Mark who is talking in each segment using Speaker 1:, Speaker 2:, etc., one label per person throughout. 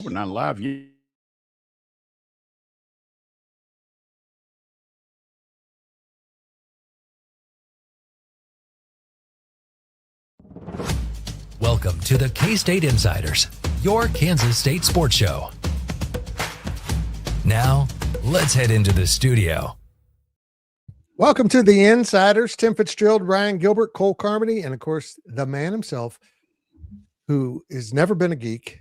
Speaker 1: We're not live yet.
Speaker 2: Welcome to the K-State Insiders, your Kansas State sports show. Now, let's head into the studio.
Speaker 3: Welcome to the Insiders. Tim Fitzgerald, Ryan Gilbert, Cole Carmody, and of course, the man himself, who has never been a geek,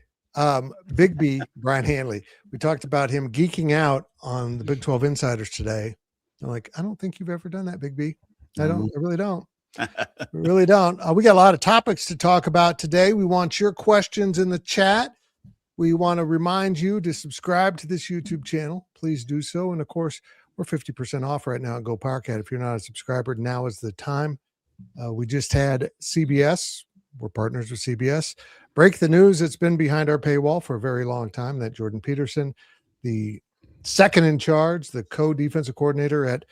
Speaker 3: Big B, Brien Hanley. We talked about him geeking out on the Big 12 Insiders today. I'm like, I don't think you've ever done that, Big B. I really don't. We really don't. We got a lot of topics to talk about today. We want your questions in the chat. We want to remind you to subscribe to this YouTube channel. Please do so. And of course, we're 50% off right now at Go Powercat. If you're not a subscriber, now is the time. We just had CBS. We're partners with CBS. Break the news that's been behind our paywall for a very long time, that Jordan Peterson, the second in charge, the co-defensive coordinator at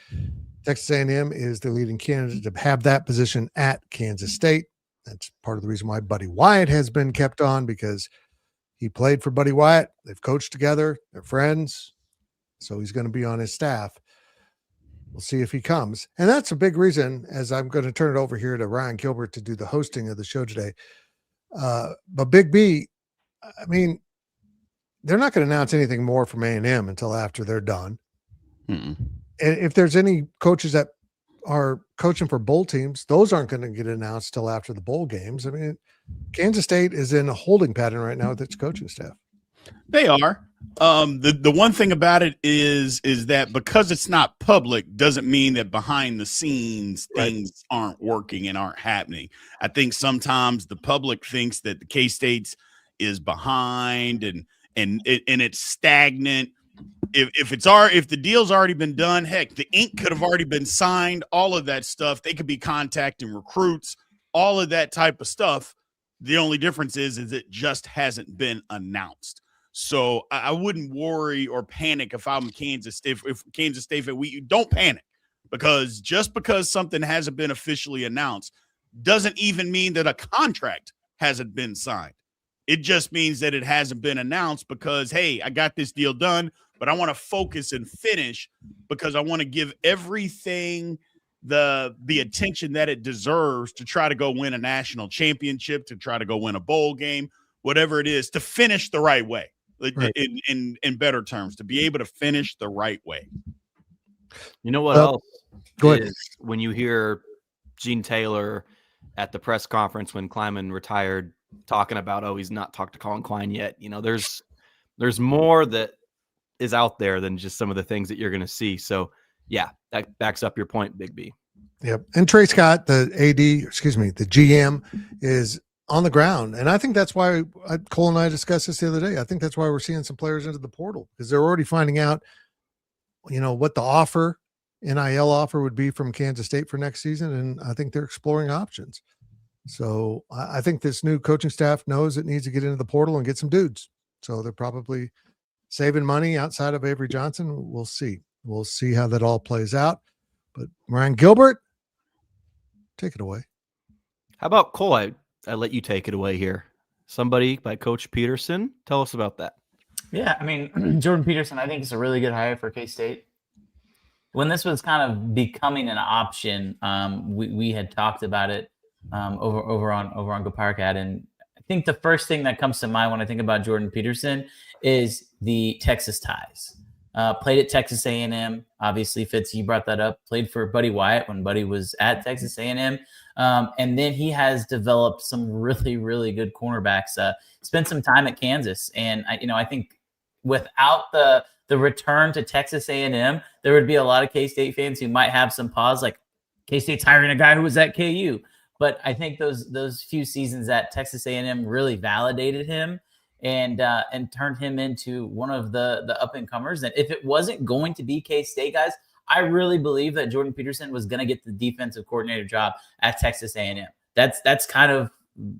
Speaker 3: Texas A&M, is the leading candidate to have that position at Kansas State. That's part of the reason why Buddy Wyatt has been kept on, because he played for Buddy Wyatt. They've coached together. They're friends. So he's going to be on his staff. We'll see if he comes. And that's a big reason, as I'm going to turn it over here to Ryan Gilbert to do the hosting of the show today. But Big B, I mean, they're not going to announce anything more from A&M until after they're done. And if there's any coaches that are coaching for bowl teams, those aren't going to get announced till after the bowl games. I mean, Kansas State is in a holding pattern right now with its coaching staff.
Speaker 1: They are. The one thing about it is that because it's not public doesn't mean that behind the scenes things aren't working and aren't happening. I think sometimes the public thinks that the K-State's is behind and it's stagnant. If the deal's already been done, heck, the ink could have already been signed, all of that stuff. They could be contacting recruits, all of that type of stuff. The only difference is it just hasn't been announced. So I wouldn't worry or panic if I'm Kansas State. If Kansas State, we don't panic, because just because something hasn't been officially announced doesn't even mean that a contract hasn't been signed. It just means that it hasn't been announced because, hey, I got this deal done, but I want to focus and finish because I want to give everything the attention that it deserves to try to go win a national championship, to try to go win a bowl game, whatever it is, to finish the right way. Right. In better terms, to be able to finish the right way.
Speaker 4: You know what else
Speaker 3: go ahead.
Speaker 4: is when you hear Gene Taylor at the press conference when Kleiman retired talking about, oh, he's not talked to Colin Klein yet. You know, there's more that is out there than just some of the things that you're going to see. So, yeah, that backs up your point, Big B.
Speaker 3: Yep. And Trey Scott, the GM, is on the ground. And I think that's why Cole and I discussed this the other day. I think that's why we're seeing some players into the portal, because they're already finding out, you know, what the offer, NIL offer, would be from Kansas State for next season. And I think they're exploring options. So I think this new coaching staff knows it needs to get into the portal and get some dudes. So they're probably saving money outside of Avery Johnson. We'll see. We'll see how that all plays out. But Ryan Gilbert, take it away.
Speaker 4: How about Cole? I let you take it away here. Somebody by Coach Peterson. Tell us about that.
Speaker 5: Yeah, I mean, Jordan Peterson, I think is a really good hire for K-State. When this was kind of becoming an option, we had talked about it over on Go Powercat, and I think the first thing that comes to mind when I think about Jordan Peterson is the Texas ties. Played at Texas A&M. Obviously, Fitz, you brought that up. Played for Buddy Wyatt when Buddy was at Texas A&M. And then he has developed some really, really good cornerbacks. Spent some time at Kansas. And, I think without the return to Texas A&M, there would be a lot of K-State fans who might have some pause, like K-State's hiring a guy who was at KU. But I think those few seasons at Texas A&M really validated him and turned him into one of the up-and-comers. And if it wasn't going to be K-State, guys, I really believe that Jordan Peterson was going to get the defensive coordinator job at Texas A&M. That's kind of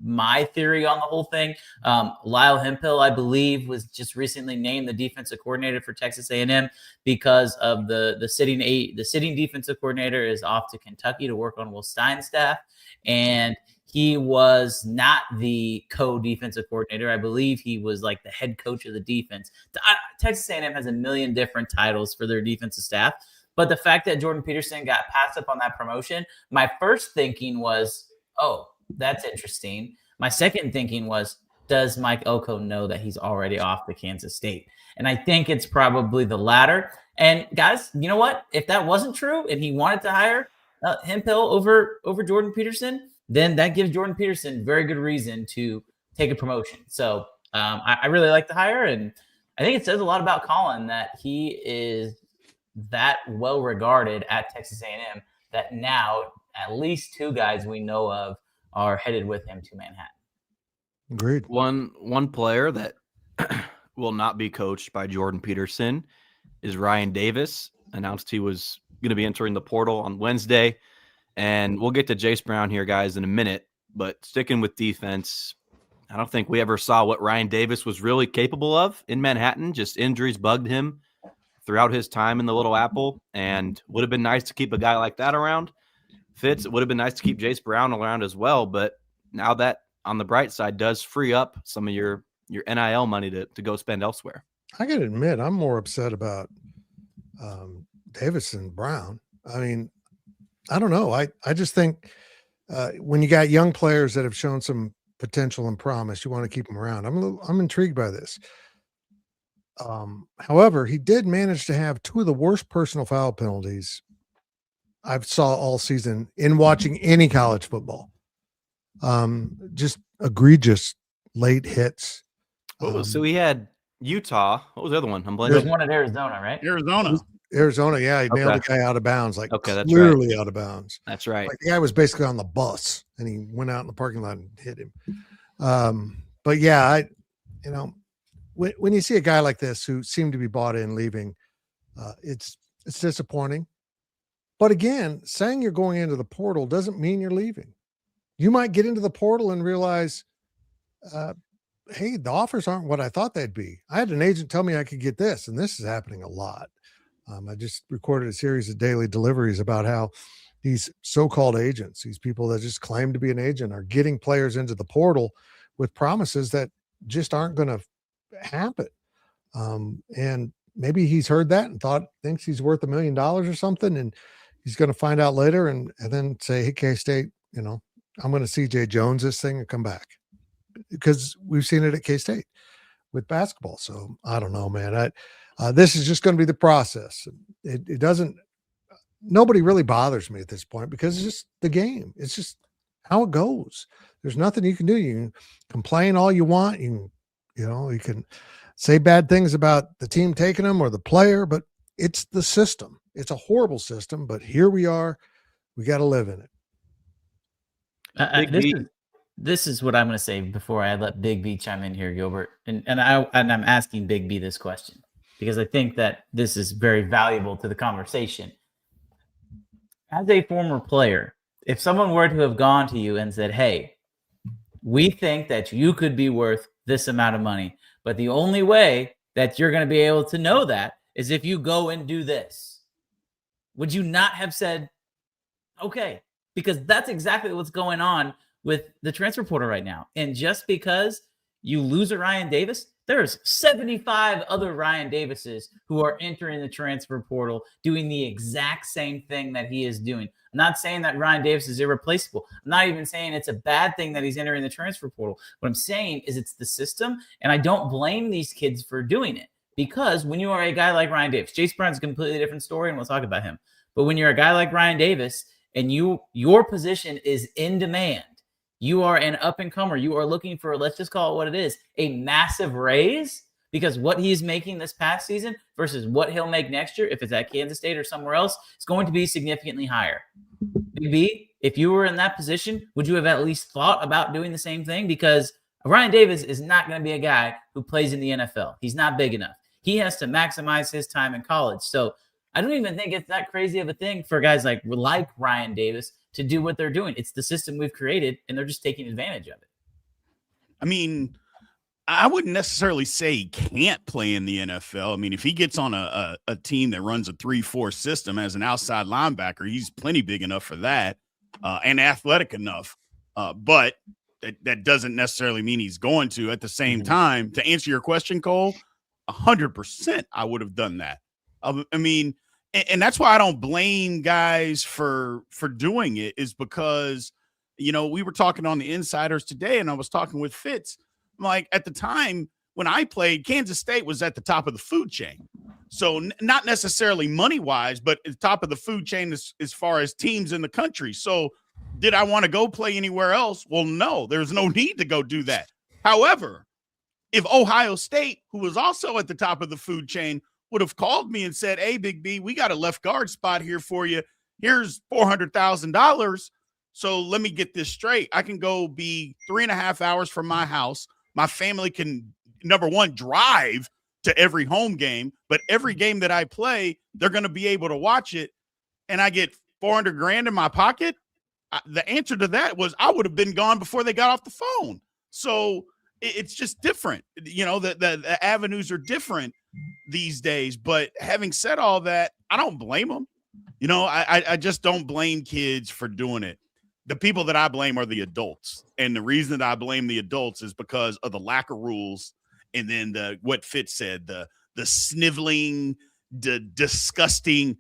Speaker 5: my theory on the whole thing. Lyle Hemphill, I believe, was just recently named the defensive coordinator for Texas A&M because of the sitting defensive coordinator is off to Kentucky to work on Will Stein's staff, and He was not the co-defensive coordinator. I believe he was like the head coach of the defense. Texas A&M has a million different titles for their defensive staff. But the fact that Jordan Peterson got passed up on that promotion, my first thinking was, oh, that's interesting. My second thinking was, does Mike Elko know that he's already off to Kansas State? And I think it's probably the latter. And guys, you know what? If that wasn't true and he wanted to hire Hemphill over Jordan Peterson, then that gives Jordan Peterson very good reason to take a promotion. So I really like the hire. And I think it says a lot about Colin that he is that well regarded at Texas A&M that now at least two guys we know of are headed with him to Manhattan.
Speaker 3: Agreed.
Speaker 4: One player that will not be coached by Jordan Peterson is Ryan Davis. Announced he was going to be entering the portal on Wednesday. And we'll get to Jayce Brown here, guys, in a minute. But sticking with defense, I don't think we ever saw what Ryan Davis was really capable of in Manhattan. Just injuries bugged him throughout his time in the Little Apple, and would have been nice to keep a guy like that around. Fitz, it would have been nice to keep Jayce Brown around as well, but now that on the bright side does free up some of your NIL money to go spend elsewhere.
Speaker 3: I got to admit, I'm more upset about Davis and Brown. I mean, I don't know. I just think when you got young players that have shown some potential and promise, you want to keep them around. I'm intrigued by this. However, he did manage to have two of the worst personal foul penalties I've saw all season in watching any college football. Just egregious late hits.
Speaker 4: So he had Utah. What was the other one? I'm
Speaker 5: There's
Speaker 4: blanking.
Speaker 5: one at Arizona, right?
Speaker 3: Arizona, yeah, he nailed the guy out of bounds, like clearly out of bounds.
Speaker 4: That's right.
Speaker 3: Like the guy was basically on the bus, and he went out in the parking lot and hit him. But yeah, when you see a guy like this who seemed to be bought in leaving, it's disappointing. But again, saying you're going into the portal doesn't mean you're leaving. You might get into the portal and realize, hey, the offers aren't what I thought they'd be. I had an agent tell me I could get this, and this is happening a lot. I just recorded a series of daily deliveries about how these so-called agents, these people that just claim to be an agent, are getting players into the portal with promises that just aren't going to happen. And maybe he's heard that and thinks he's worth $1 million or something, and he's going to find out later and then say, hey, K-State, I'm going to CJ Jones this thing and come back, because we've seen it at K-State with basketball. So I don't know, man. This is just going to be the process. It doesn't, nobody really bothers me at this point, because it's just the game. It's just how it goes. There's nothing you can do. You can complain all you want. You can say bad things about the team taking them or the player, but it's the system. It's a horrible system, but here we are. We got to live in
Speaker 5: it. This is what I'm going to say before I let Big B chime in here, Gilbert. And I'm asking Big B this question because I think that this is very valuable to the conversation. As a former player, if someone were to have gone to you and said, hey, we think that you could be worth this amount of money, but the only way that you're going to be able to know that is if you go and do this, would you not have said, okay? Because that's exactly what's going on with the transfer portal right now. And just because you lose a Ryan Davis, there's 75 other Ryan Davises who are entering the transfer portal doing the exact same thing that he is doing. I'm not saying that Ryan Davis is irreplaceable. I'm not even saying it's a bad thing that he's entering the transfer portal. What I'm saying is it's the system, and I don't blame these kids for doing it, because when you are a guy like Ryan Davis, Jayce Brown's a completely different story, and we'll talk about him. But when you're a guy like Ryan Davis and your position is in demand, you are an up-and-comer, you are looking for, let's just call it what it is, a massive raise, because what he's making this past season versus what he'll make next year, if it's at Kansas State or somewhere else, is going to be significantly higher. Maybe if you were in that position, would you have at least thought about doing the same thing? Because Ryan Davis is not going to be a guy who plays in the NFL. He's not big enough. He has to maximize his time in college. So I don't even think it's that crazy of a thing for guys like Ryan Davis to do what they're doing. It's the system we've created, and they're just taking advantage of it.
Speaker 1: I mean, I wouldn't necessarily say he can't play in the NFL. I mean, if he gets on a team that runs a 3-4 system as an outside linebacker, he's plenty big enough for that and athletic enough. But that doesn't necessarily mean he's going to. At the same time, to answer your question, Cole, 100% I would have done that. I mean, and that's why I don't blame guys for doing it, is because, you know, we were talking on the Insiders today, and I was talking with Fitz. I'm like, at the time when I played, Kansas State was at the top of the food chain. So not necessarily money-wise, but at the top of the food chain as far as teams in the country. So did I want to go play anywhere else? Well, no, there's no need to go do that. However, if Ohio State, who was also at the top of the food chain, would have called me and said, hey, Big B, we got a left guard spot here for you. Here's $400,000. So let me get this straight. I can go be 3.5 hours from my house. My family can, number one, drive to every home game, but every game that I play, they're going to be able to watch it, and I get $400,000 in my pocket. The answer to that was I would have been gone before they got off the phone. So it's just different. You know, the avenues are different these days. But having said all that, I don't blame them. You know, I just don't blame kids for doing it. The people that I blame are the adults. And the reason that I blame the adults is because of the lack of rules. And then what Fitz said, the sniveling, the disgusting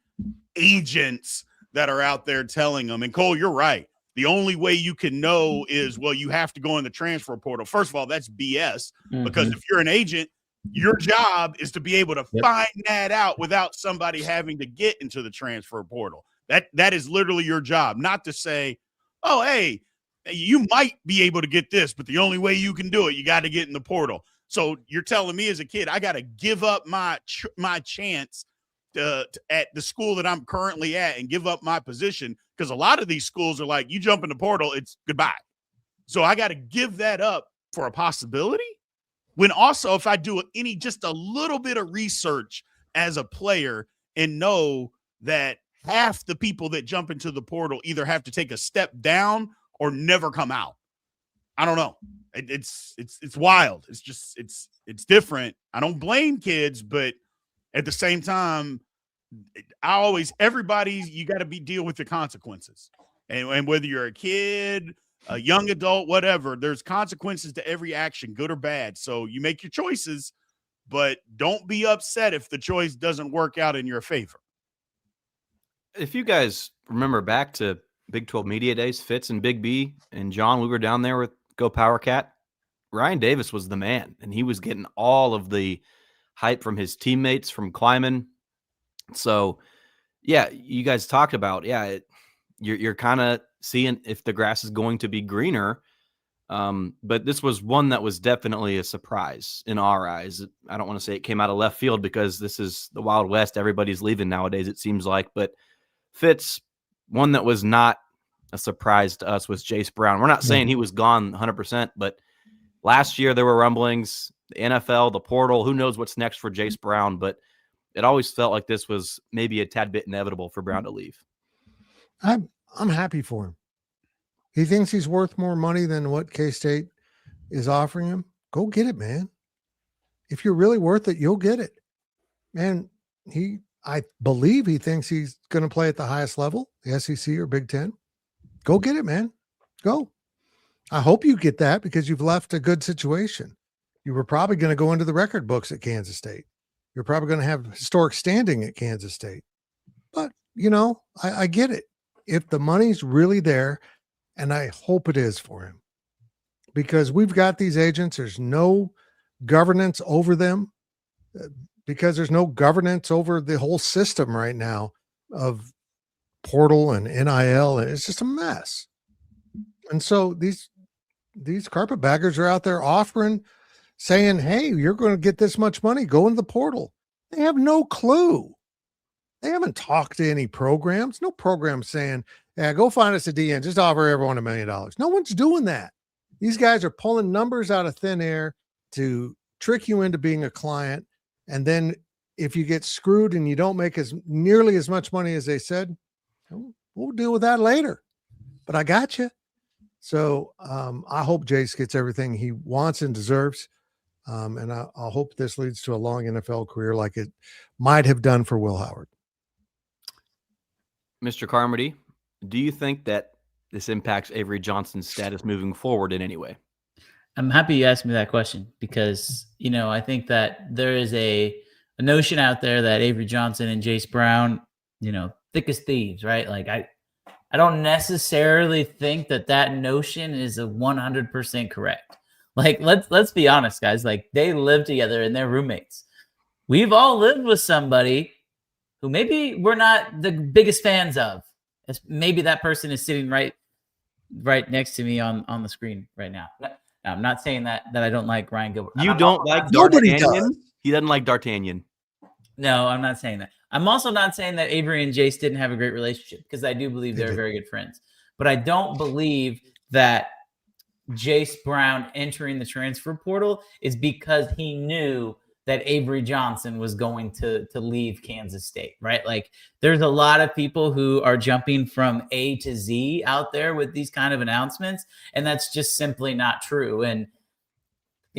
Speaker 1: agents that are out there telling them. And Cole, you're right. The only way you can know is, well, you have to go in the transfer portal. First of all, that's BS, because if you're an agent, your job is to be able to find that out without somebody having to get into the transfer portal. That is literally your job, not to say, oh, hey, you might be able to get this, but the only way you can do it, you got to get in the portal. So you're telling me as a kid, I got to give up my chance at the school that I'm currently at and give up my position, because a lot of these schools are like, you jump in the portal, it's goodbye. So I got to give that up for a possibility, when also if I do just a little bit of research as a player and know that half the people that jump into the portal either have to take a step down or never come out. I don't know. It's wild. It's just, it's different. I don't blame kids, but at the same time, you got to deal with the consequences. And whether you're a kid, a young adult, whatever, there's consequences to every action, good or bad. So you make your choices, but don't be upset if the choice doesn't work out in your favor.
Speaker 4: If you guys remember back to Big 12 Media Days, Fitz and Big B and John, we were down there with Go Power Cat. Ryan Davis was the man, and he was getting all of the hype from his teammates, from Kleiman. So, yeah, you guys talked about, you're kind of seeing if the grass is going to be greener. But this was one that was definitely a surprise in our eyes. I don't want to say it came out of left field, because this is the Wild West. Everybody's leaving nowadays, it seems like. But Fitz, one that was not a surprise to us was Jayce Brown. We're not saying he was gone 100%, but last year there were rumblings, the NFL, the portal, who knows what's next for Jayce Brown, but it always felt like this was maybe a tad bit inevitable for Brown to leave.
Speaker 3: I'm happy for him. He thinks he's worth more money than what K-State is offering him. Go get it, man. If you're really worth it, you'll get it. Man, I believe he thinks he's going to play at the highest level, the SEC or Big Ten. Go get it, man. Go. I hope you get that, because you've left a good situation. You were probably going to go into the record books at Kansas State. You're probably going to have historic standing at Kansas State. But, you know, I get it. If the money's really there, and I hope it is for him, because we've got these agents, there's no governance over them, because there's no governance over the whole system right now of portal and NIL, and it's just a mess. And so these carpetbaggers are out there saying, hey, you're going to get this much money, go into the portal. They have no clue. They haven't talked to any programs. No program saying, yeah, go find us a DN, just offer everyone $1 million. No one's doing that. These guys are pulling numbers out of thin air to trick you into being a client. And then if you get screwed and you don't make nearly as much money as they said, we'll deal with that later. But I got you. So I hope Jayce gets everything he wants and deserves. And I hope this leads to a long NFL career like it might have done for Will Howard.
Speaker 4: Mr. Carmody, do you think that this impacts Avery Johnson's status moving forward in any way.
Speaker 5: I'm happy you asked me that question because, I think that there is a notion out there that Avery Johnson and Jayce Brown, thick as thieves, right? Like I don't necessarily think that notion is 100% correct. Like, let's be honest, guys. Like, they live together and they're roommates. We've all lived with somebody who maybe we're not the biggest fans of. Maybe that person is sitting right next to me on the screen right now. I'm not saying that I don't like Ryan Gilbert.
Speaker 4: You don't like D'Artagnan? He doesn't like D'Artagnan.
Speaker 5: No, I'm not saying that. I'm also not saying that Avery and Jayce didn't have a great relationship because I do believe they're very good friends. But I don't believe that Jayce Brown entering the transfer portal is because he knew that Avery Johnson was going to leave Kansas State, right? Like, there's a lot of people who are jumping from A to Z out there with these kind of announcements, and that's just simply not true. And,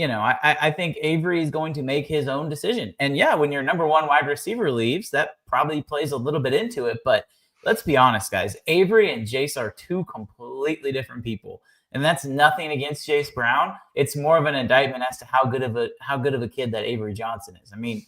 Speaker 5: I think Avery is going to make his own decision. And yeah, when your number one wide receiver leaves, that probably plays a little bit into it. But let's be honest, guys, Avery and Jayce are two completely different people. And that's nothing against Jayce Brown. It's more of an indictment as to how good of a kid that Avery Johnson is. I mean,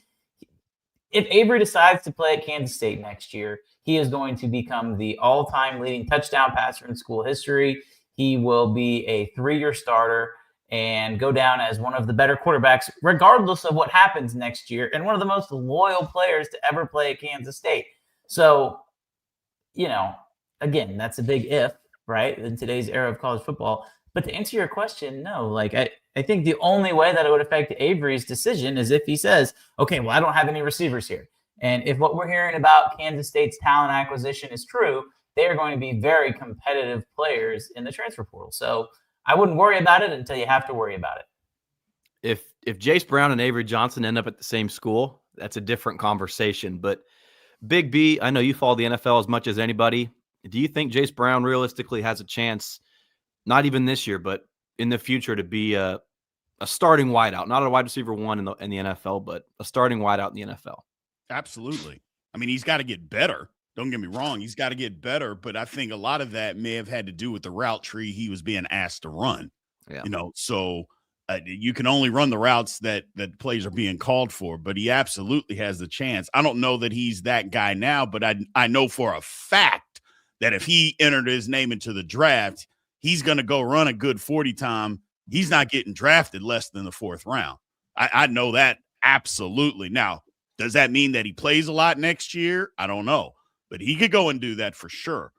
Speaker 5: if Avery decides to play at Kansas State next year, he is going to become the all-time leading touchdown passer in school history. He will be a 3-year starter and go down as one of the better quarterbacks, regardless of what happens next year, and one of the most loyal players to ever play at Kansas State. So, again, that's a big if, right, in today's era of college football. But to answer your question, no. Like, I think the only way that it would affect Avery's decision is if he says, okay, well, I don't have any receivers here. And if what we're hearing about Kansas State's talent acquisition is true, they are going to be very competitive players in the transfer portal. So I wouldn't worry about it until you have to worry about it.
Speaker 4: If Jayce Brown and Avery Johnson end up at the same school, that's a different conversation. But Big B, I know you follow the NFL as much as anybody. Do you think Jayce Brown realistically has a chance, not even this year, but in the future, to be a starting wideout, not a wide receiver one in the NFL, but a starting wideout in the NFL?
Speaker 1: Absolutely. I mean, he's got to get better. Don't get me wrong. He's got to get better. But I think a lot of that may have had to do with the route tree he was being asked to run.
Speaker 4: Yeah.
Speaker 1: So you can only run the routes that plays are being called for, but he absolutely has the chance. I don't know that he's that guy now, but I know for a fact that if he entered his name into the draft, he's going to go run a good 40 time. He's not getting drafted less than the 4th round. I know that absolutely. Now, does that mean that he plays a lot next year? I don't know, but he could go and do that for sure.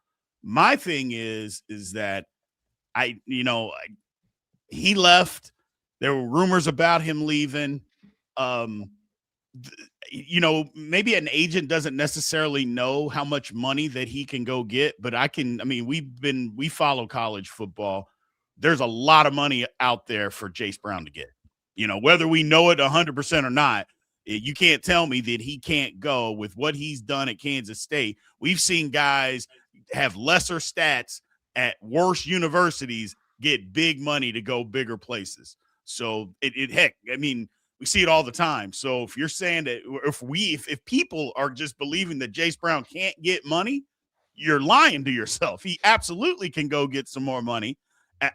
Speaker 1: My thing is that he left. There were rumors about him leaving. Maybe an agent doesn't necessarily know how much money that he can go get, but we follow college football. There's a lot of money out there for Jayce Brown to get, whether we know it 100% or not. You can't tell me that he can't go with what he's done at Kansas State. We've seen guys have lesser stats at worse universities get big money to go bigger places. So we see it all the time. So if you're saying that if people are just believing that Jayce Brown can't get money, you're lying to yourself. He absolutely can go get some more money.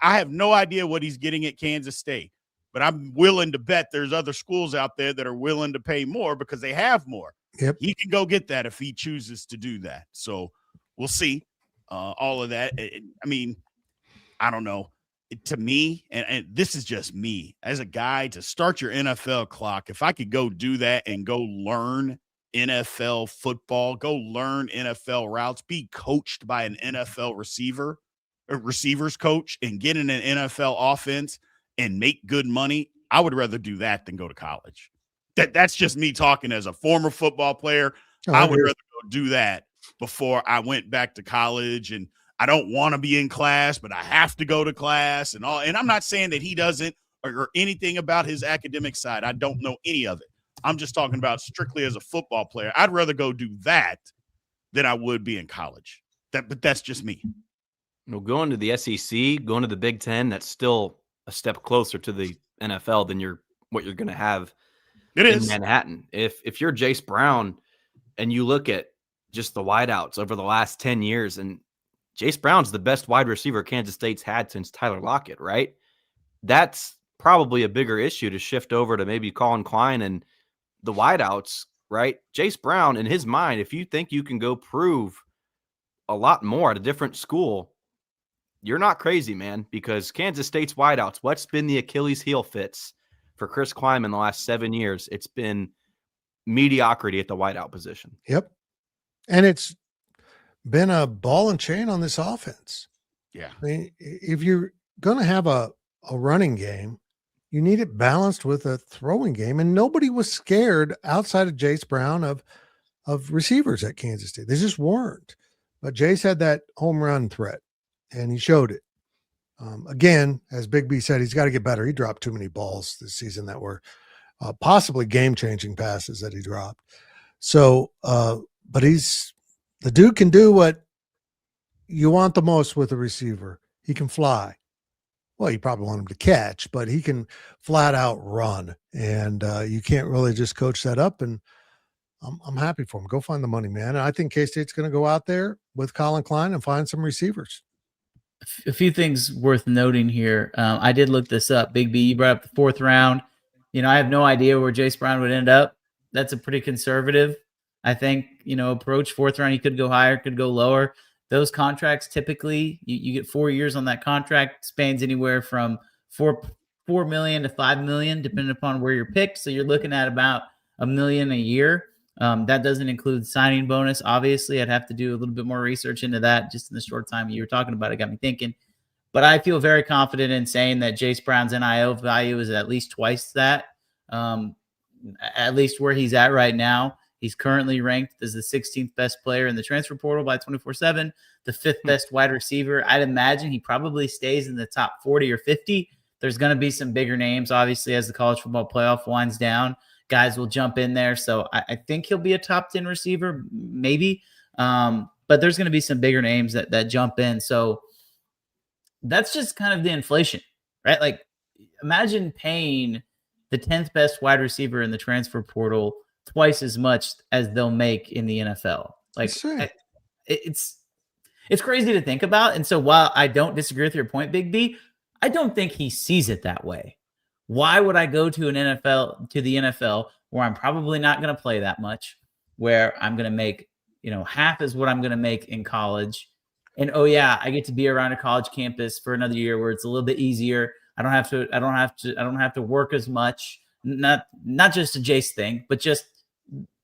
Speaker 1: I have no idea what he's getting at Kansas State, but I'm willing to bet there's other schools out there that are willing to pay more because they have more.
Speaker 3: Yep.
Speaker 1: He can go get that if he chooses to do that. So we'll see all of that. I don't know. To me, and this is just me as a guy, to start your NFL clock, if I could go do that and go learn NFL football, go learn NFL routes, be coached by an NFL receivers coach and get in an NFL offense and make good money, I would rather do that than go to college. That's just me talking as a former football player. I would rather go do that before I went back to college. And I don't want to be in class, but I have to go to class and all. And I'm not saying that he doesn't or anything about his academic side. I don't know any of it. I'm just talking about strictly as a football player. I'd rather go do that than I would be in college. But that's just me.
Speaker 4: Going to the SEC, going to the Big Ten, that's still a step closer to the NFL than what you're going to have in Manhattan. If you're Jayce Brown and you look at just the wideouts over the last 10 years, and Jayce Brown's the best wide receiver Kansas State's had since Tyler Lockett, right? That's probably a bigger issue to shift over to maybe Colin Klein and the wideouts, right? Jayce Brown, in his mind, if you think you can go prove a lot more at a different school, you're not crazy, man, because Kansas State's wideouts, what's been the Achilles heel fits for Chris Kleiman the last 7 years? It's been mediocrity at the wideout position.
Speaker 3: Yep. And it's been a ball and chain on this offense.
Speaker 1: Yeah.
Speaker 3: I mean, if you're going to have a running game, you need it balanced with a throwing game. And nobody was scared outside of Jayce Brown of receivers at Kansas State. They just weren't. But Jayce had that home run threat, and he showed it. Again, as Big B said, he's got to get better. He dropped too many balls this season that were possibly game-changing passes that he dropped. So, but the dude can do what you want the most with a receiver. He can fly. Well, you probably want him to catch, but he can flat out run. And you can't really just coach that up. And I'm happy for him. Go find the money, man. And I think K-State's going to go out there with Colin Klein and find some receivers.
Speaker 5: A few things worth noting here. I did look this up. Big B, you brought up the 4th round. I have no idea where Jayce Brown would end up. That's a pretty conservative, I think, approach. 4th round, he could go higher, could go lower. Those contracts, typically, you get 4 years on that contract, spans anywhere from $4 million to $5 million, depending upon where you're picked. So you're looking at about $1 million a year. That doesn't include signing bonus. Obviously, I'd have to do a little bit more research into that just in the short time you were talking about. It got me thinking. But I feel very confident in saying that Jayce Brown's NIL value is at least twice that, at least where he's at right now. He's currently ranked as the 16th best player in the transfer portal by 24/7, the 5th best wide receiver. I'd imagine he probably stays in the top 40 or 50. There's going to be some bigger names, obviously, as the college football playoff winds down. Guys will jump in there. So I think he'll be a top 10 receiver, maybe. But there's going to be some bigger names that jump in. So that's just kind of the inflation, right? Like, imagine paying the 10th best wide receiver in the transfer portal twice as much as they'll make in the NFL. Like, it's crazy to think about. And so while I don't disagree with your point, Big B, I don't think he sees it that way. Why would I go to the NFL where I'm probably not going to play that much, where I'm going to make, half as what I'm going to make in college? And oh yeah, I get to be around a college campus for another year where it's a little bit easier. I don't have to work as much. Not just a Jayce thing, but just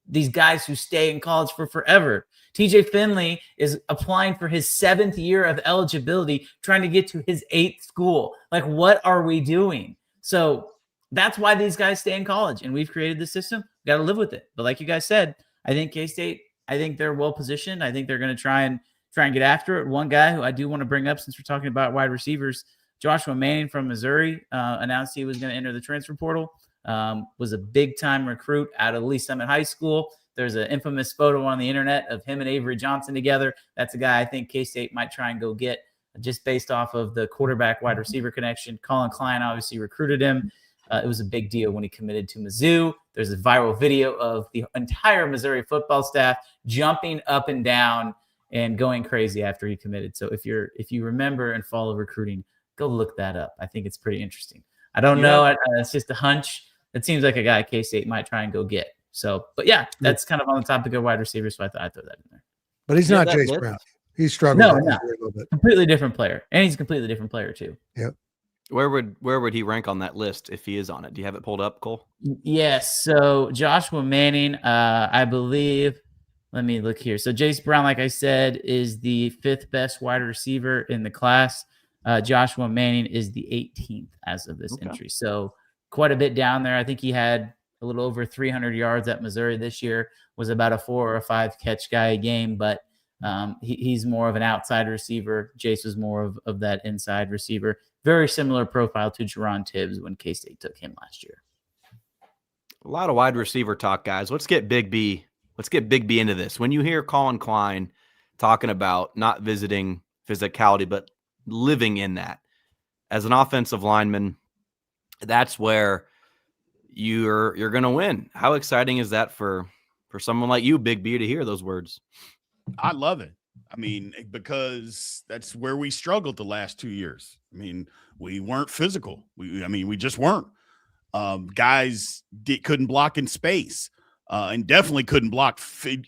Speaker 5: these guys who stay in college for forever. TJ Finley is applying for his 7th year of eligibility, trying to get to his 8th school. Like, what are we doing? So that's why these guys stay in college, and we've created the system. We got to live with it. But like you guys said, I think K-State, I think they're well positioned. I think they're going to try and get after it. One guy who I do want to bring up, since we're talking about wide receivers, Joshua Manning from Missouri, announced he was going to enter the transfer portal. Was a big-time recruit out of Lee Summit High School. There's an infamous photo on the internet of him and Avery Johnson together. That's a guy I think K-State might try and go get, just based off of the quarterback-wide receiver connection. Colin Klein obviously recruited him. It was a big deal when he committed to Mizzou. There's a viral video of the entire Missouri football staff jumping up and down and going crazy after he committed. So if you remember and follow recruiting, go look that up. I think it's pretty interesting. I don't know. It's just a hunch. It seems like a guy K-State might try and go get. So, but yeah, that's kind of on the topic of wide receivers. So I thought I'd throw that in there.
Speaker 3: But he's not Jayce Brown. He's struggling a little bit.
Speaker 5: Completely different player. And he's a completely different player too.
Speaker 3: Yep.
Speaker 4: Where would he rank on that list if he is on it? Do you have it pulled up, Cole?
Speaker 5: Yes. So Joshua Manning, I believe, let me look here. So Jayce Brown, like I said, is the 5th best wide receiver in the class. Joshua Manning is the 18th as of this entry. So quite a bit down there. I think he had a little over 300 yards at Missouri this year, was about a 4 or 5 catch guy a game, but he's more of an outside receiver. Jayce was more of that inside receiver. Very similar profile to Jerron Tibbs when K-State took him last year.
Speaker 4: A lot of wide receiver talk, guys. Let's get Big B into this. When you hear Colin Klein talking about not visiting physicality, but living in that as an offensive lineman, that's where you're going to win. How exciting is that for someone like you, Big B, to hear those words?
Speaker 1: I love it. I mean, because that's where we struggled the last 2 years. I mean, we weren't physical. We just weren't. Guys couldn't block in space, and definitely couldn't block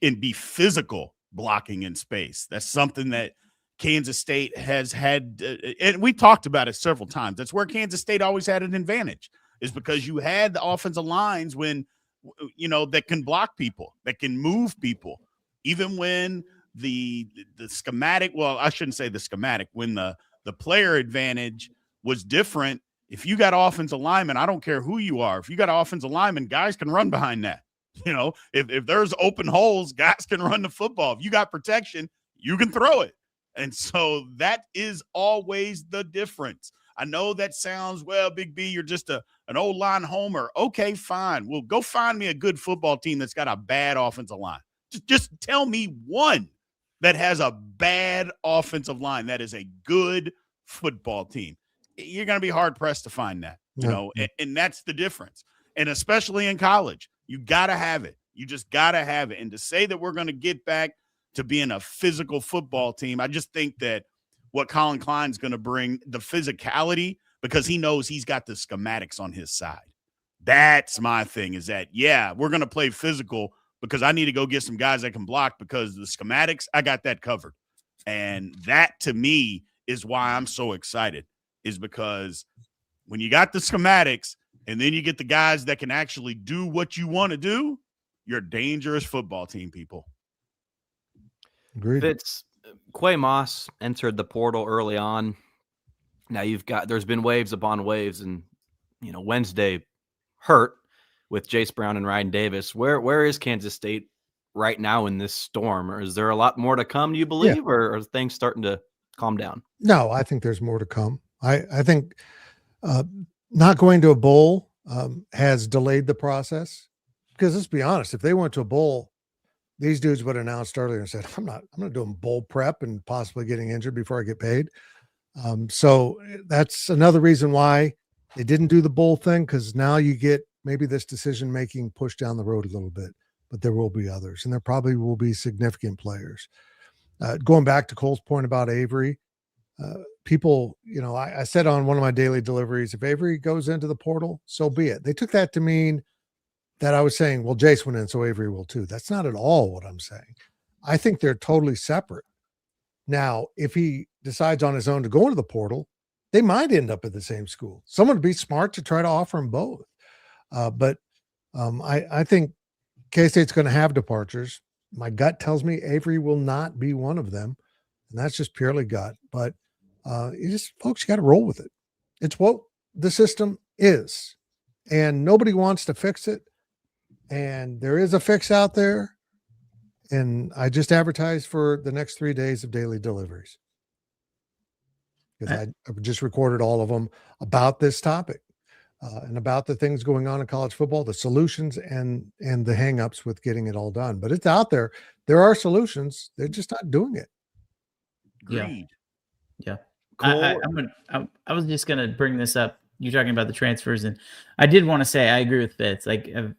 Speaker 1: and be physical blocking in space. That's something that Kansas State has had, and we talked about it several times. That's where Kansas State always had an advantage, is because you had the offensive lines that can block people, that can move people, even when the schematic. Well, I shouldn't say the schematic. When the player advantage was different. If you got offensive linemen, I don't care who you are. If you got offensive linemen, guys can run behind that. If there's open holes, guys can run the football. If you got protection, you can throw it. And so that is always the difference. I know that sounds, well, Big B, you're just an old line homer. Okay, fine. Well, go find me a good football team that's got a bad offensive line. Just tell me one that has a bad offensive line that is a good football team. You're going to be hard-pressed to find that, and that's the difference. And especially in college, you got to have it. You just got to have it. And to say that we're going to get back to being a physical football team, I just think that what Colin Klein's going to bring, the physicality, because he knows he's got the schematics on his side. That's my thing, is that, we're going to play physical because I need to go get some guys that can block, because the schematics, I got that covered. And that, to me, is why I'm so excited, is because when you got the schematics and then you get the guys that can actually do what you want to do, you're a dangerous football team, people.
Speaker 3: Agreed.
Speaker 4: Quay Moss entered the portal early on. Now there's been waves upon waves, and Wednesday hurt with Jayce Brown and Ryan Davis. Where is Kansas State right now in this storm? Or is there a lot more to come, do you believe, or are things starting to calm down?
Speaker 3: No, I think there's more to come. I think not going to a bowl has delayed the process, because let's be honest, if they went to a bowl, these dudes would have announced earlier and said, I'm not doing bowl prep and possibly getting injured before I get paid. So that's another reason why they didn't do the bowl thing, because now you get maybe this decision-making pushed down the road a little bit, but there will be others, and there probably will be significant players. Going back to Cole's point about Avery, people, I said on one of my daily deliveries, if Avery goes into the portal, so be it. They took that to mean that I was saying, well, Jayce went in, so Avery will too. That's not at all what I'm saying. I think they're totally separate. Now, if he decides on his own to go into the portal, they might end up at the same school. Someone would be smart to try to offer him both. But I think K-State's going to have departures. My gut tells me Avery will not be one of them, and that's just purely gut. But folks, you got to roll with it. It's what the system is, and nobody wants to fix it. And there is a fix out there, and I just advertised for the next 3 days of daily deliveries, because I just recorded all of them about this topic and about the things going on in college football, the solutions and the hangups with getting it all done. But it's out there. There are solutions. They're just not doing it.
Speaker 1: Agreed.
Speaker 5: Yeah. I was just going to bring this up. You're talking about the transfers, and I did want to say I agree with Fitz. Like, I've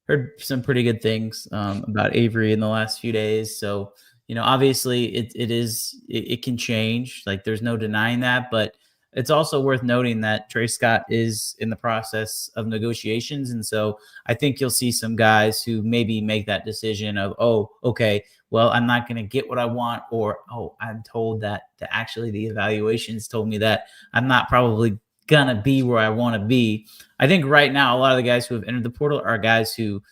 Speaker 5: heard some pretty good things about Avery in the last few days. So, obviously it can change. Like, there's no denying that, but it's also worth noting that Trey Scott is in the process of negotiations. And so I think you'll see some guys who maybe make that decision of, oh, okay, well, I'm not going to get what I want, or, oh, I'm told that actually the evaluations told me that I'm not probably going to be where I want to be. I think right now, a lot of the guys who have entered the portal are guys who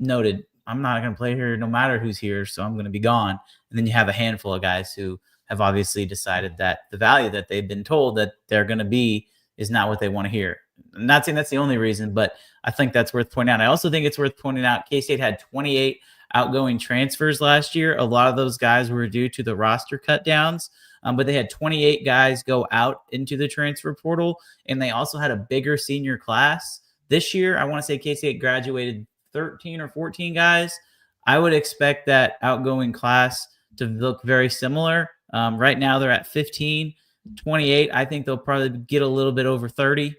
Speaker 5: noted, I'm not going to play here no matter who's here, so I'm going to be gone. And then you have a handful of guys who have obviously decided that the value that they've been told that they're going to be is not what they want to hear. I'm not saying that's the only reason, but I think that's worth pointing out. I also think it's worth pointing out K-State had 28 outgoing transfers last year. A lot of those guys were due to the roster cut downs, but they had 28 guys go out into the transfer portal, and they also had a bigger senior class. This year, I want to say K-State graduated 13 or 14 guys. I would expect that outgoing class to look very similar. Right now, they're at 15, 28. I think they'll probably get a little bit over 30.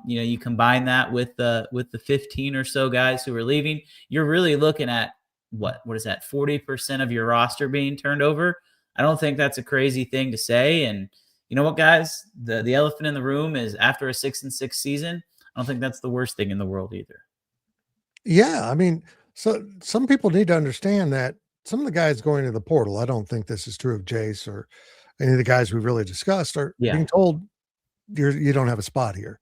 Speaker 5: You combine that with the 15 or so guys who are leaving, you're really looking at what is that? 40% of your roster being turned over. I don't think that's a crazy thing to say. And you know what, guys? The elephant in the room is after a 6-6 season, I don't think that's the worst thing in the world either.
Speaker 3: Yeah, I mean, so some people need to understand that some of the guys going to the portal, I don't think this is true of Jayce or any of the guys we've really discussed, are being told you don't have a spot here,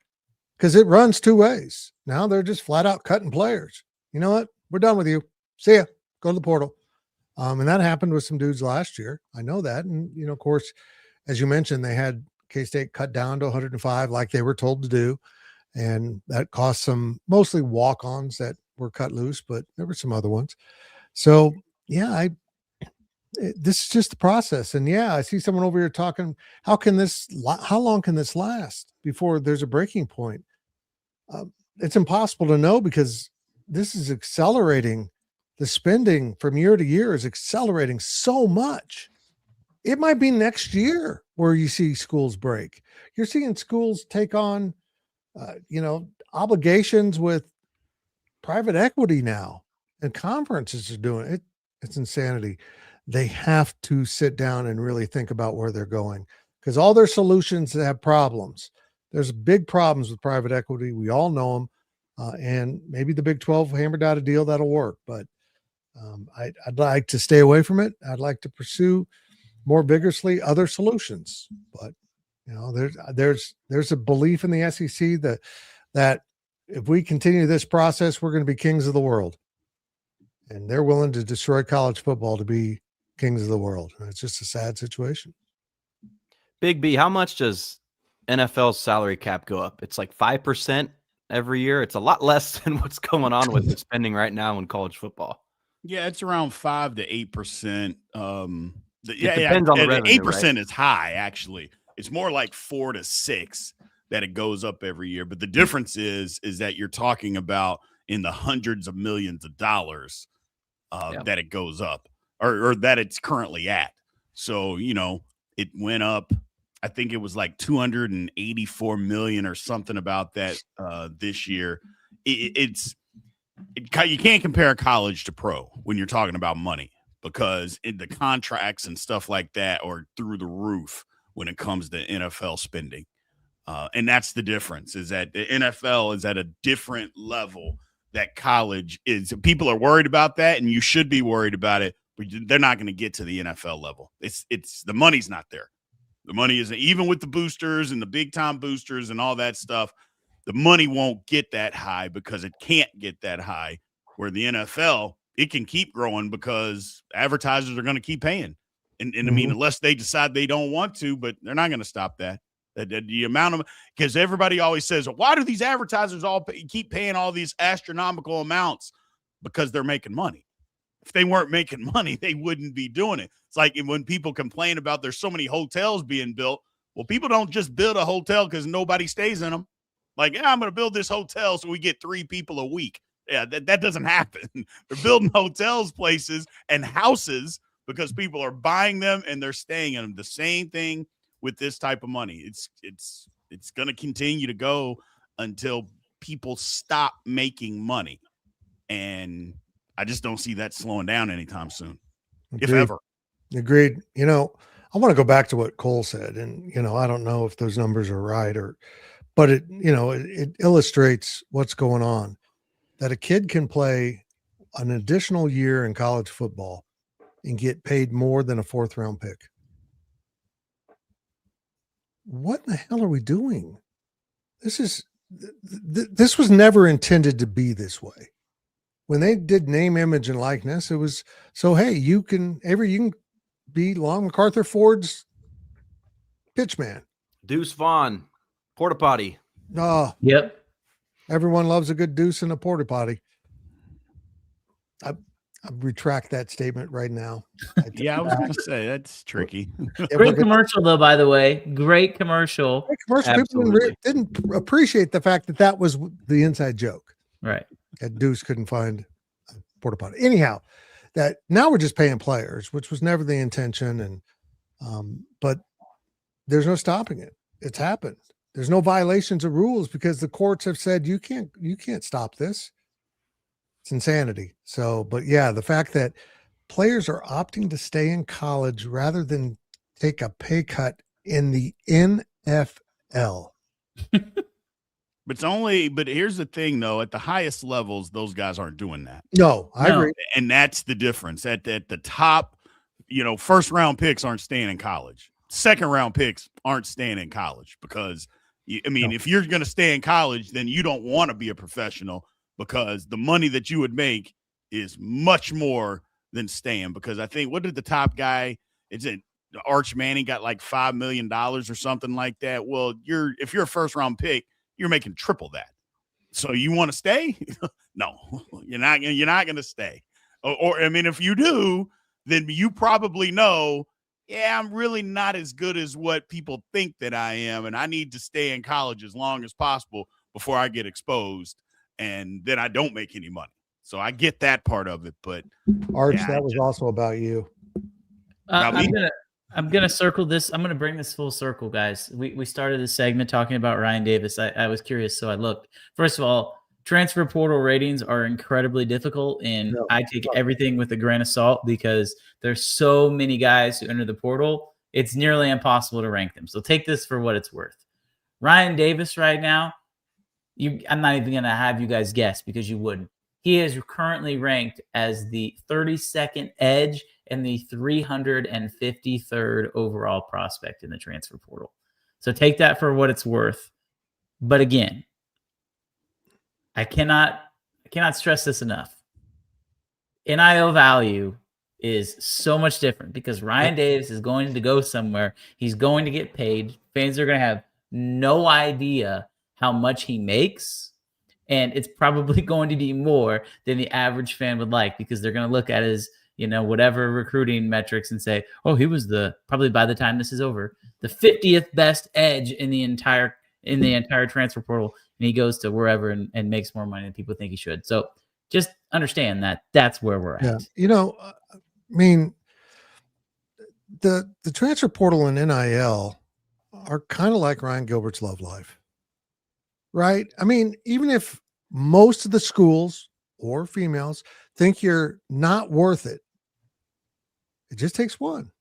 Speaker 3: because it runs two ways. Now they're just flat out cutting players. You know what? We're done with you. See ya. Go to the portal. And that happened with some dudes last year. I know that. And, you know, of course, as you mentioned, they had K-State cut down to 105 like they were told to do. And that cost some mostly walk-ons that were cut loose, but there were some other ones. So, yeah, this is just the process. And yeah, I see someone over here talking, how long can this last before there's a breaking point? It's impossible to know, because this is accelerating. The spending from year to year is accelerating so much. It might be next year where you see schools break. You're seeing schools take on, obligations with private equity now, and conferences are doing it. It's insanity. They have to sit down and really think about where they're going, because all their solutions have problems. There's big problems with private equity. We all know them. And maybe the Big 12 hammered out a deal that'll work, but I'd like to stay away from it. I'd like to pursue more vigorously other solutions. But you know, there's a belief in the SEC that if we continue this process, we're going to be kings of the world, and they're willing to destroy college football to be kings of the world. And it's just a sad situation.
Speaker 4: Big B, how much does NFL's salary cap go up? It's like 5% every year. It's a lot less than what's going on with the spending right now in college football.
Speaker 1: Yeah, it's around 5 to 8%.
Speaker 4: It depends on the revenue,
Speaker 1: 8%
Speaker 4: right?
Speaker 1: is high, actually. It's more like 4 to 6 that it goes up every year. But the difference is that you're talking about in the hundreds of millions of dollars that it goes up, or that it's currently at. So, you know, it went up. I think it was like 284 million or something about that this year. You can't compare college to pro when you're talking about money, because the contracts and stuff like that are through the roof when it comes to NFL spending. And that's the difference, is that the NFL is at a different level that college is. People are worried about that, and you should be worried about it, but they're not going to get to the NFL level. It's the money's not there. The money isn't, even with the boosters and the big time boosters and all that stuff. The money won't get that high because it can't get that high, where the NFL, it can keep growing because advertisers are going to keep paying. And I mean, unless they decide they don't want to, but they're not going to stop that. The amount of, because everybody always says, why do these advertisers keep paying all these astronomical amounts? Because they're making money. If they weren't making money, they wouldn't be doing it. It's like when people complain about there's so many hotels being built. Well, people don't just build a hotel because nobody stays in them. Like, I'm going to build this hotel so we get 3 people a week. Yeah, that doesn't happen. They're building hotels, places, and houses because people are buying them and they're staying in them. The same thing with this type of money. It's going to continue to go until people stop making money. And I just don't see that slowing down anytime soon, if ever.
Speaker 3: Agreed. You know, I want to go back to what Cole said, and, you know, I don't know if those numbers are right, but it illustrates what's going on, that a kid can play an additional year in college football and get paid more than a 4th round pick. What in the hell are we doing? This was never intended to be this way. When they did name, image, and likeness, it was so, hey, you can be Long MacArthur Ford's pitchman.
Speaker 4: Deuce Vaughn, porta potty.
Speaker 3: Oh,
Speaker 5: yep.
Speaker 3: Everyone loves a good deuce in a porta potty. I retract that statement right now.
Speaker 1: Yeah, I was going to say that's tricky.
Speaker 5: Great commercial, though, by the way. Great commercial.
Speaker 3: Great commercial. People didn't appreciate the fact that was the inside joke.
Speaker 5: Right.
Speaker 3: That Deuce couldn't find a porta potty. Anyhow, that now we're just paying players, which was never the intention. And but there's no stopping it. It's happened. There's no violations of rules because the courts have said you can't stop this. It's insanity. So, but yeah, the fact that players are opting to stay in college rather than take a pay cut in the NFL.
Speaker 1: But here's the thing though, at the highest levels, those guys aren't doing that.
Speaker 3: No, I agree.
Speaker 1: And that's the difference. At the top, first round picks aren't staying in college. Second round picks aren't staying in college because if you're going to stay in college, then you don't want to be a professional because the money that you would make is much more than staying. Because I think, what did the top guy, Arch Manning got like $5 million or something like that. Well, if you're a first round pick, you're making triple that. So you want to stay? No, you're not going to stay. Or if you do, then you probably know, yeah, I'm really not as good as what people think that I am. And I need to stay in college as long as possible before I get exposed. And then I don't make any money. So I get that part of it. But
Speaker 3: Arch, that was also about you.
Speaker 5: I'm gonna circle this. I'm gonna bring this full circle, guys. We started this segment talking about Ryan Davis. I was curious, so I looked. First of all, transfer portal ratings are incredibly difficult, and I take everything with a grain of salt because there's so many guys who enter the portal. It's nearly impossible to rank them. So take this for what it's worth. Ryan Davis right now, I'm not even gonna have you guys guess because you wouldn't. He is currently ranked as the 32nd edge and the 353rd overall prospect in the transfer portal. So take that for what it's worth. But again, I cannot stress this enough. NIL value is so much different because Ryan Davis is going to go somewhere. He's going to get paid. Fans are going to have no idea how much he makes. And it's probably going to be more than the average fan would like because they're going to look at his, whatever recruiting metrics and say, oh, he was probably by the time this is over, the 50th best edge in the entire transfer portal. And he goes to wherever and makes more money than people think he should. So just understand that that's where we're at.
Speaker 3: Yeah. The transfer portal and NIL are kind of like Ryan Gilbert's love life. Right? Even if most of the schools or females think you're not worth it, it just takes one.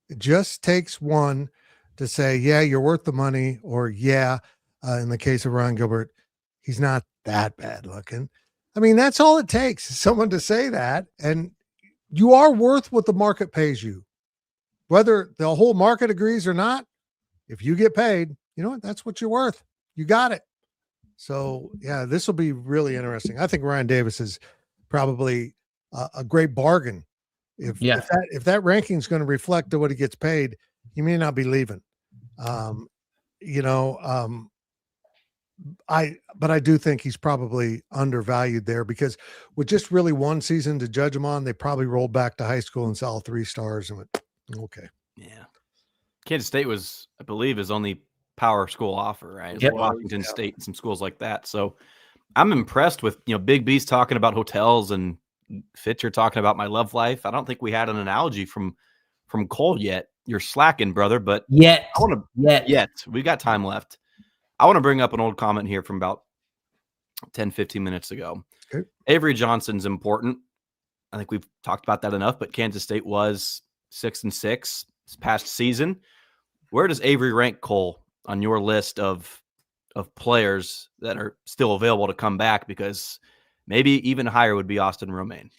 Speaker 3: It just takes one to say, yeah, you're worth the money, or yeah, in the case of Ryan Gilbert, he's not that bad looking. That's all it takes, someone to say that, and you are worth what the market pays you. Whether the whole market agrees or not, if you get paid, you know what? That's what you're worth. You got it. So, yeah, this will be really interesting. I think Ryan Davis is probably a great bargain. If that ranking is going to reflect to what he gets paid, he may not be leaving. But I do think he's probably undervalued there because with just really one season to judge him on, they probably rolled back to high school and saw 3 stars and went, okay.
Speaker 4: Yeah. Kansas State was, I believe, his only power school offer, right?
Speaker 5: Yep.
Speaker 4: Like Washington State and some schools like that. So I'm impressed with, Big B's talking about hotels and Fitcher talking about my love life. I don't think we had an analogy from Cole yet. You're slacking, brother, but
Speaker 5: yet
Speaker 4: we got time left. I want to bring up an old comment here from about 10, 15 minutes ago.
Speaker 3: Okay.
Speaker 4: Avery Johnson's important. I think we've talked about that enough, but Kansas State was 6-6 this past season. Where does Avery rank, Cole, on your list of players that are still available to come back? Because maybe even higher would be Austin Romaine.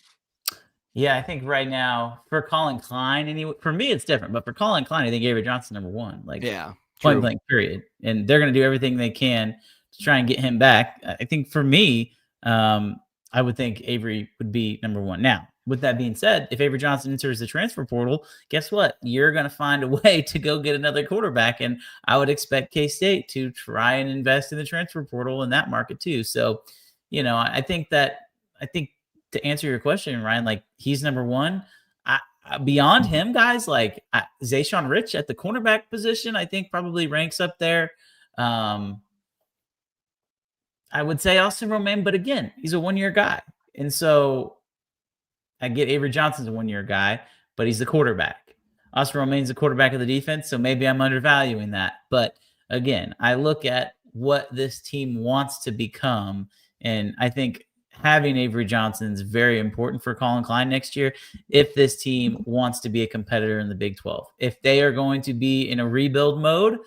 Speaker 5: Yeah, I think right now for Colin Klein, for me it's different, but for Colin Klein, I think Avery Johnson #1. Point blank, period. And they're going to do everything they can to try and get him back. I think for me, I would think Avery would be #1. Now, with that being said, if Avery Johnson enters the transfer portal, guess what? You're going to find a way to go get another quarterback. And I would expect K-State to try and invest in the transfer portal in that market too. So, I think to answer your question, Ryan, he's #1. Beyond him, guys, Zayshawn Rich at the cornerback position, I think probably ranks up there. I would say Austin Romaine, but again, he's a 1-year guy. And so I get Avery Johnson's a 1-year guy, but he's the quarterback. Austin Romaine's the quarterback of the defense, so maybe I'm undervaluing that. But again, I look at what this team wants to become, and I think having Avery Johnson is very important for Colin Klein next year if this team wants to be a competitor in the Big 12. If they are going to be in a rebuild mode,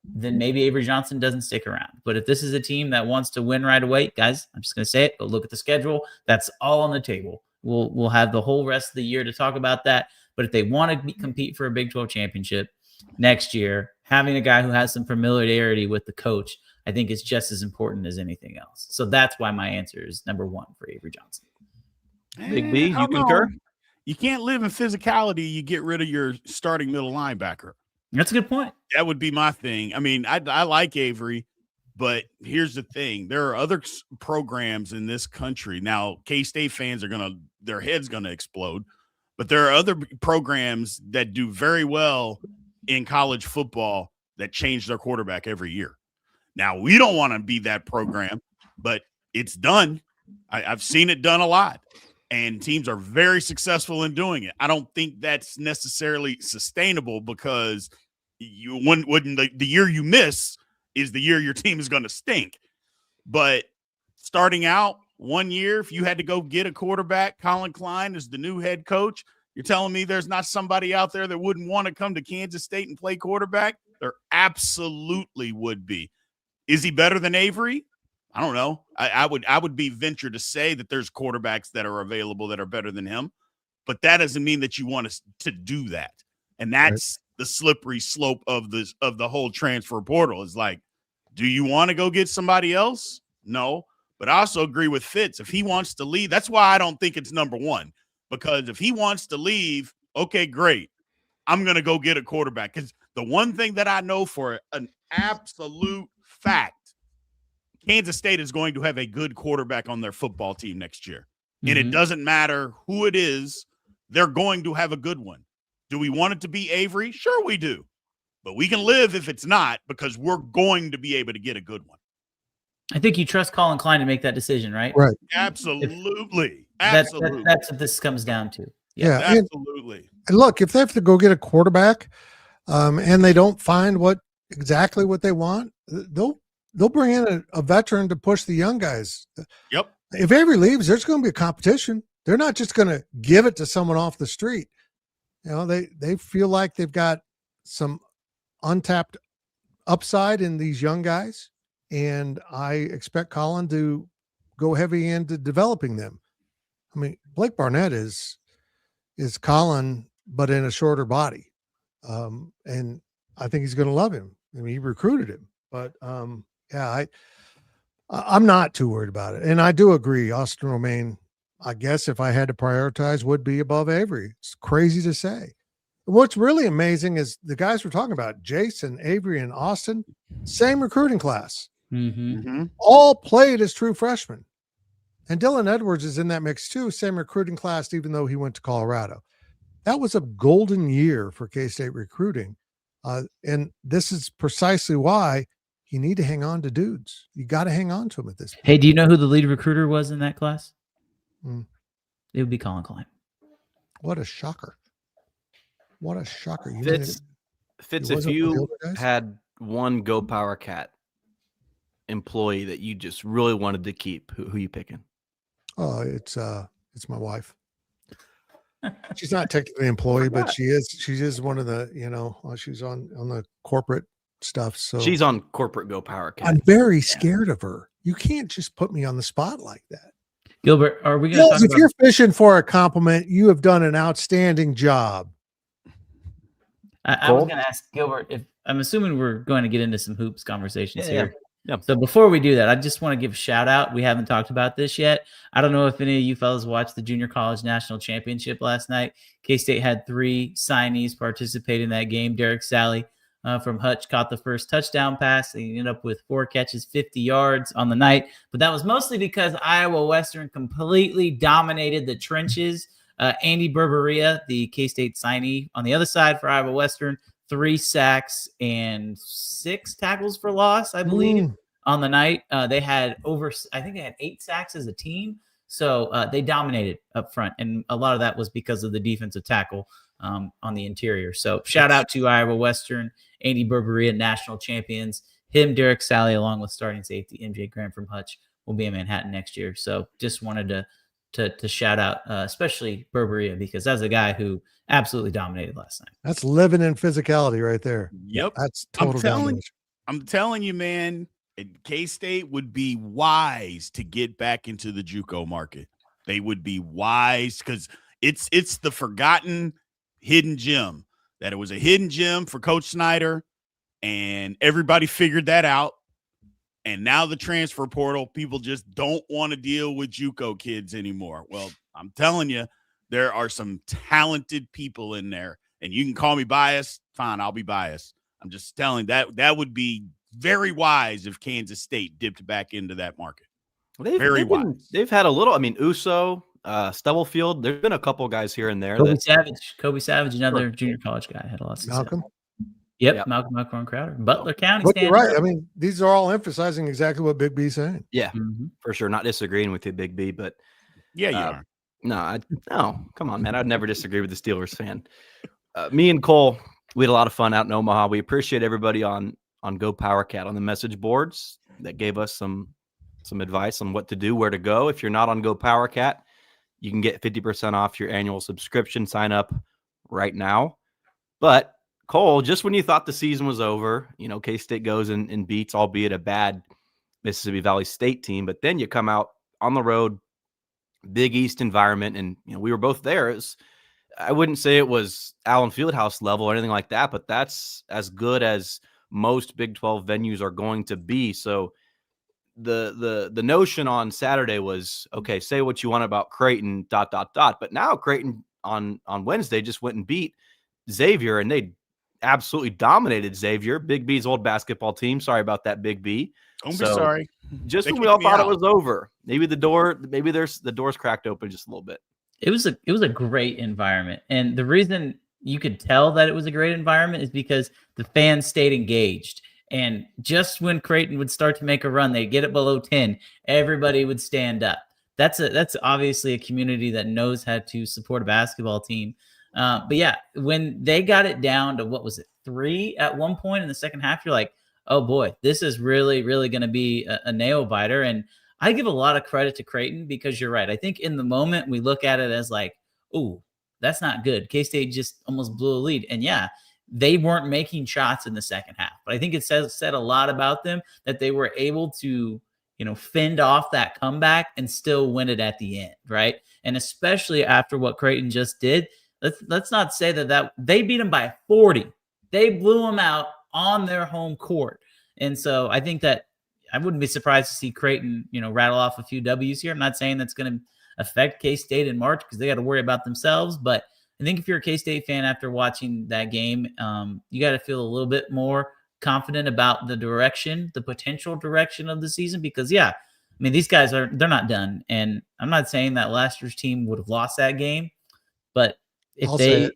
Speaker 5: then maybe Avery Johnson doesn't stick around. But if this is a team that wants to win right away, guys, I'm just going to say it. Go look at the schedule. That's all on the table. We'll have the whole rest of the year to talk about that. But if they want to compete for a Big 12 championship next year, having a guy who has some familiarity with the coach, I think is just as important as anything else. So that's why my answer is number 1 for Avery Johnson.
Speaker 4: Big B, you concur?
Speaker 1: You can't live in physicality. You get rid of your starting middle linebacker.
Speaker 5: That's a good point.
Speaker 1: That would be my thing. I mean, I like Avery, but here's the thing. There are other programs in this country. Now, K-State fans their head's going to explode, but there are other programs that do very well in college football that change their quarterback every year. Now, we don't want to be that program, but it's done. I've seen it done a lot, and teams are very successful in doing it. I don't think that's necessarily sustainable because the year you miss is the year your team is going to stink. But starting out 1 year, if you had to go get a quarterback, Colin Klein is the new head coach. You're telling me there's not somebody out there that wouldn't want to come to Kansas State and play quarterback? There absolutely would be. Is he better than Avery? I don't know. I would be ventured to say that there's quarterbacks that are available that are better than him, but that doesn't mean that you want us to do that. And that's the slippery slope of the whole transfer portal. Is like, do you want to go get somebody else? No. But I also agree with Fitz. If he wants to leave, that's why I don't think it's number 1. Because if he wants to leave, okay, great. I'm going to go get a quarterback. Because the one thing that I know for an absolute fact, Kansas State is going to have a good quarterback on their football team next year. And it doesn't matter who it is, they're going to have a good one. Do we want it to be Avery? Sure we do. But we can live if it's not, because we're going to be able to get a good one.
Speaker 5: I think you trust Colin Klein to make that decision, right?
Speaker 3: Right.
Speaker 1: Absolutely.
Speaker 5: That's what this comes down to.
Speaker 3: Yeah,
Speaker 1: absolutely.
Speaker 3: And look, if they have to go get a quarterback and they don't find exactly what they want, they'll bring in a veteran to push the young guys.
Speaker 1: Yep.
Speaker 3: If Avery leaves, there's going to be a competition. They're not just going to give it to someone off the street. You know, they feel like they've got some untapped upside in these young guys, and I expect Colin to go heavy into developing them. I mean, Blake Barnett is Colin, but in a shorter body, and I think he's going to love him. I mean, he recruited him, but yeah, I'm not too worried about it, and I do agree. Austin Romaine, I guess, if I had to prioritize, would be above Avery. It's crazy to say. What's really amazing is the guys we're talking about, Jayce and Avery and Austin, same recruiting class, all played as true freshmen. And Dylan Edwards is in that mix too, same recruiting class, even though he went to Colorado. That was a golden year for K-State recruiting. And this is precisely why you need to hang on to dudes. You got to hang on to them at this point.
Speaker 5: Hey, do you know who the lead recruiter was in that class? It would be Colin Klein.
Speaker 3: What a shocker. What a shocker.
Speaker 4: Fitz, if you had one Go Power Cat employee that you just really wanted to keep, who you picking?
Speaker 3: Oh, it's my wife. She's not technically an employee, but she is one of the, she's on the corporate stuff. So
Speaker 4: she's on corporate Go Power Cat.
Speaker 3: I'm very scared of her. You can't just put me on the spot like that.
Speaker 5: Gilbert, are we going to talk
Speaker 3: if you're fishing for a compliment, you have done an outstanding job.
Speaker 5: I was going to ask Gilbert, if I'm assuming we're going to get into some hoops conversations here.
Speaker 4: Yeah.
Speaker 5: So before we do that, I just want to give a shout out. We haven't talked about this yet. I don't know if any of you fellas watched the Junior College National Championship last night. K-State had 3 signees participate in that game. Derek Sally from Hutch caught the first touchdown pass. He ended up with 4 catches, 50 yards on the night. But that was mostly because Iowa Western completely dominated the trenches. Andy Berberia, the K-State signee on the other side for Iowa Western, 3 sacks and 6 tackles for loss, I believe, on the night. They had I think they had 8 sacks as a team. So they dominated up front. And a lot of that was because of the defensive tackle on the interior. So shout out to Iowa Western, Andy Berberia, national champions. Him, Derek Sally, along with starting safety MJ Graham from Hutch, will be in Manhattan next year. So just wanted to shout out, especially Berberia, because that's a guy who absolutely dominated last night.
Speaker 3: That's living in physicality right there.
Speaker 1: Yep.
Speaker 3: That's total domination.
Speaker 1: I'm telling you, man, K-State would be wise to get back into the JUCO market. They would be wise because it's the forgotten hidden gem. That it was a hidden gem for Coach Snyder, and everybody figured that out. And now the transfer portal, people just don't want to deal with JUCO kids anymore. Well, I'm telling you, there are some talented people in there, and you can call me biased. Fine, I'll be biased. I'm just telling that would be very wise if Kansas State dipped back into that market.
Speaker 4: They've had a little. I mean, Uso, Stubblefield. There's been a couple guys here and there.
Speaker 5: Kobe Savage, another junior college guy, had a lot of success.
Speaker 3: Malcolm.
Speaker 5: Yep. Malcolm Crowder, Butler County.
Speaker 3: But you're right. I mean, these are all emphasizing exactly what Big B's saying.
Speaker 4: Yeah, for sure. Not disagreeing with you, Big B, but
Speaker 1: yeah, you are.
Speaker 4: No, come on, man. I'd never disagree with the Steelers fan. Me and Cole, we had a lot of fun out in Omaha. We appreciate everybody on Go Power Cat on the message boards that gave us some advice on what to do, where to go. If you're not on Go Power Cat, you can get 50% off your annual subscription. Sign up right now. But Cole, just when you thought the season was over, K-State goes and beats, albeit a bad Mississippi Valley State team, but then you come out on the road, Big East environment, and we were both there. I wouldn't say it was Allen Fieldhouse level or anything like that, but that's as good as most Big 12 venues are going to be. So the notion on Saturday was, okay, say what you want about Creighton, ... But now Creighton on Wednesday just went and beat Xavier, and they absolutely dominated Xavier, Big B's old basketball team. Sorry about that, Big B.
Speaker 1: Don't be sorry.
Speaker 4: Just when we all thought it was over, maybe the door's cracked open just a little bit.
Speaker 5: It was a great environment, and the reason you could tell that it was a great environment is because the fans stayed engaged. And just when Creighton would start to make a run, they get it below 10, everybody would stand up. That's obviously a community that knows how to support a basketball team. But yeah, when they got it down to, what was it, 3 at one point in the second half, you're like, oh boy, this is really, really going to be a nail biter. And I give a lot of credit to Creighton because you're right. I think in the moment we look at it as like, oh, that's not good. K-State just almost blew a lead. And yeah, they weren't making shots in the second half. But I think it said a lot about them that they were able to, fend off that comeback and still win it at the end, right? And especially after what Creighton just did, let's not say that they beat them by 40. They blew them out on their home court. And so I think that I wouldn't be surprised to see Creighton, rattle off a few W's here. I'm not saying that's going to affect K-State in March because they got to worry about themselves. But I think if you're a K-State fan after watching that game, you got to feel a little bit more confident about the potential direction of the season, because yeah, I mean, these guys they're not done. And I'm not saying that last year's team would have lost that game, but it probably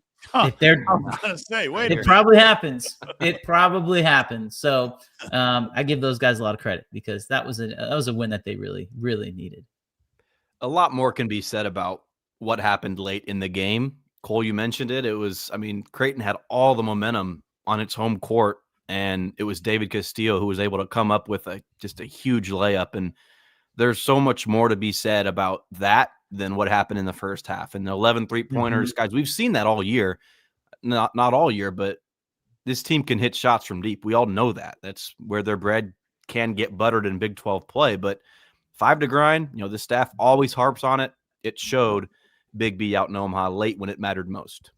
Speaker 5: happens. It probably happens. So I give those guys a lot of credit because that was a win that they really, really needed.
Speaker 4: A lot more can be said about what happened late in the game. Cole, you mentioned it. Creighton had all the momentum on its home court, and it was David Castillo who was able to come up with just a huge layup. And there's so much more to be said about that than what happened in the first half. And the 11 3-pointers, guys, we've seen that all year. Not all year, but this team can hit shots from deep. We all know that. That's where their bread can get buttered in Big 12 play. But 5 to grind, the staff always harps on it. It showed Big B out in Omaha late when it mattered most.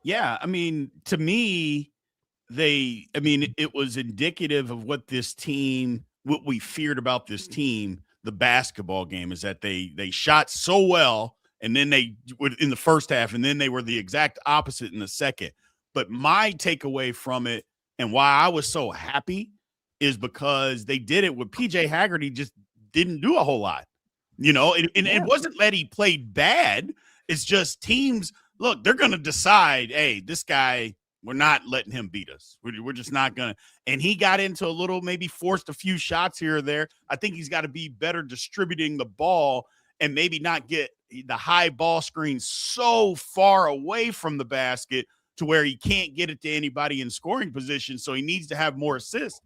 Speaker 4: Yeah,
Speaker 1: I mean, to me, it was indicative of what we feared about this team, the basketball game, is that they shot so well, and then they were in the first half, and then they were the exact opposite in the second. But my takeaway from it and why I was so happy is because they did it with PJ Haggerty just didn't do a whole lot. It wasn't that he played bad. It's just teams, look, they're going to decide, hey, this guy, we're not letting him beat us. We're just not going to. And he got into a little, maybe forced a few shots here or there. I think he's got to be better distributing the ball and maybe not get the high ball screen so far away from the basket to where he can't get it to anybody in scoring position. So he needs to have more assists.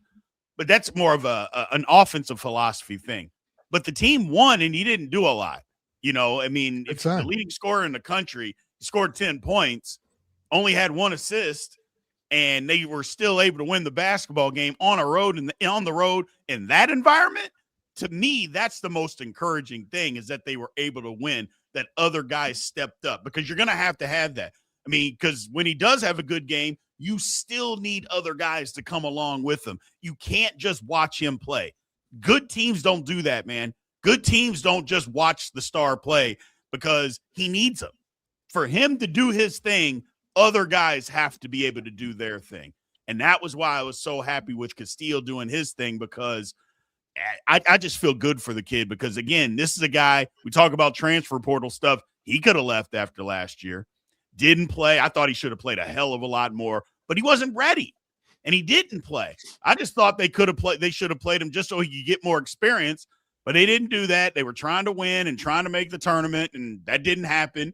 Speaker 1: But that's more of an offensive philosophy thing. but the team won and he didn't do a lot. You know, I mean, if the leading scorer in the country scored 10 points, only had 1 assist, and they were still able to win the basketball game on the road in that environment, to me, that's the most encouraging thing, is that they were able to win, that other guys stepped up, because you're going to have that. I mean, because when he does have a good game, you still need other guys to come along with him. You can't just watch him play. Good teams don't do that, man. Good teams don't just watch the star play, because he needs them. For him to do his thing, other guys have to be able to do their thing. And that was why I was so happy with Castillo doing his thing, because I just feel good for the kid, because, again, this is a guy, we talk about transfer portal stuff. He could have left after last year, didn't play. I thought he should have played a hell of a lot more, but he wasn't ready, and he didn't play. I just thought they should have played him just so he could get more experience, but they didn't do that. They were trying to win and trying to make the tournament, and that didn't happen.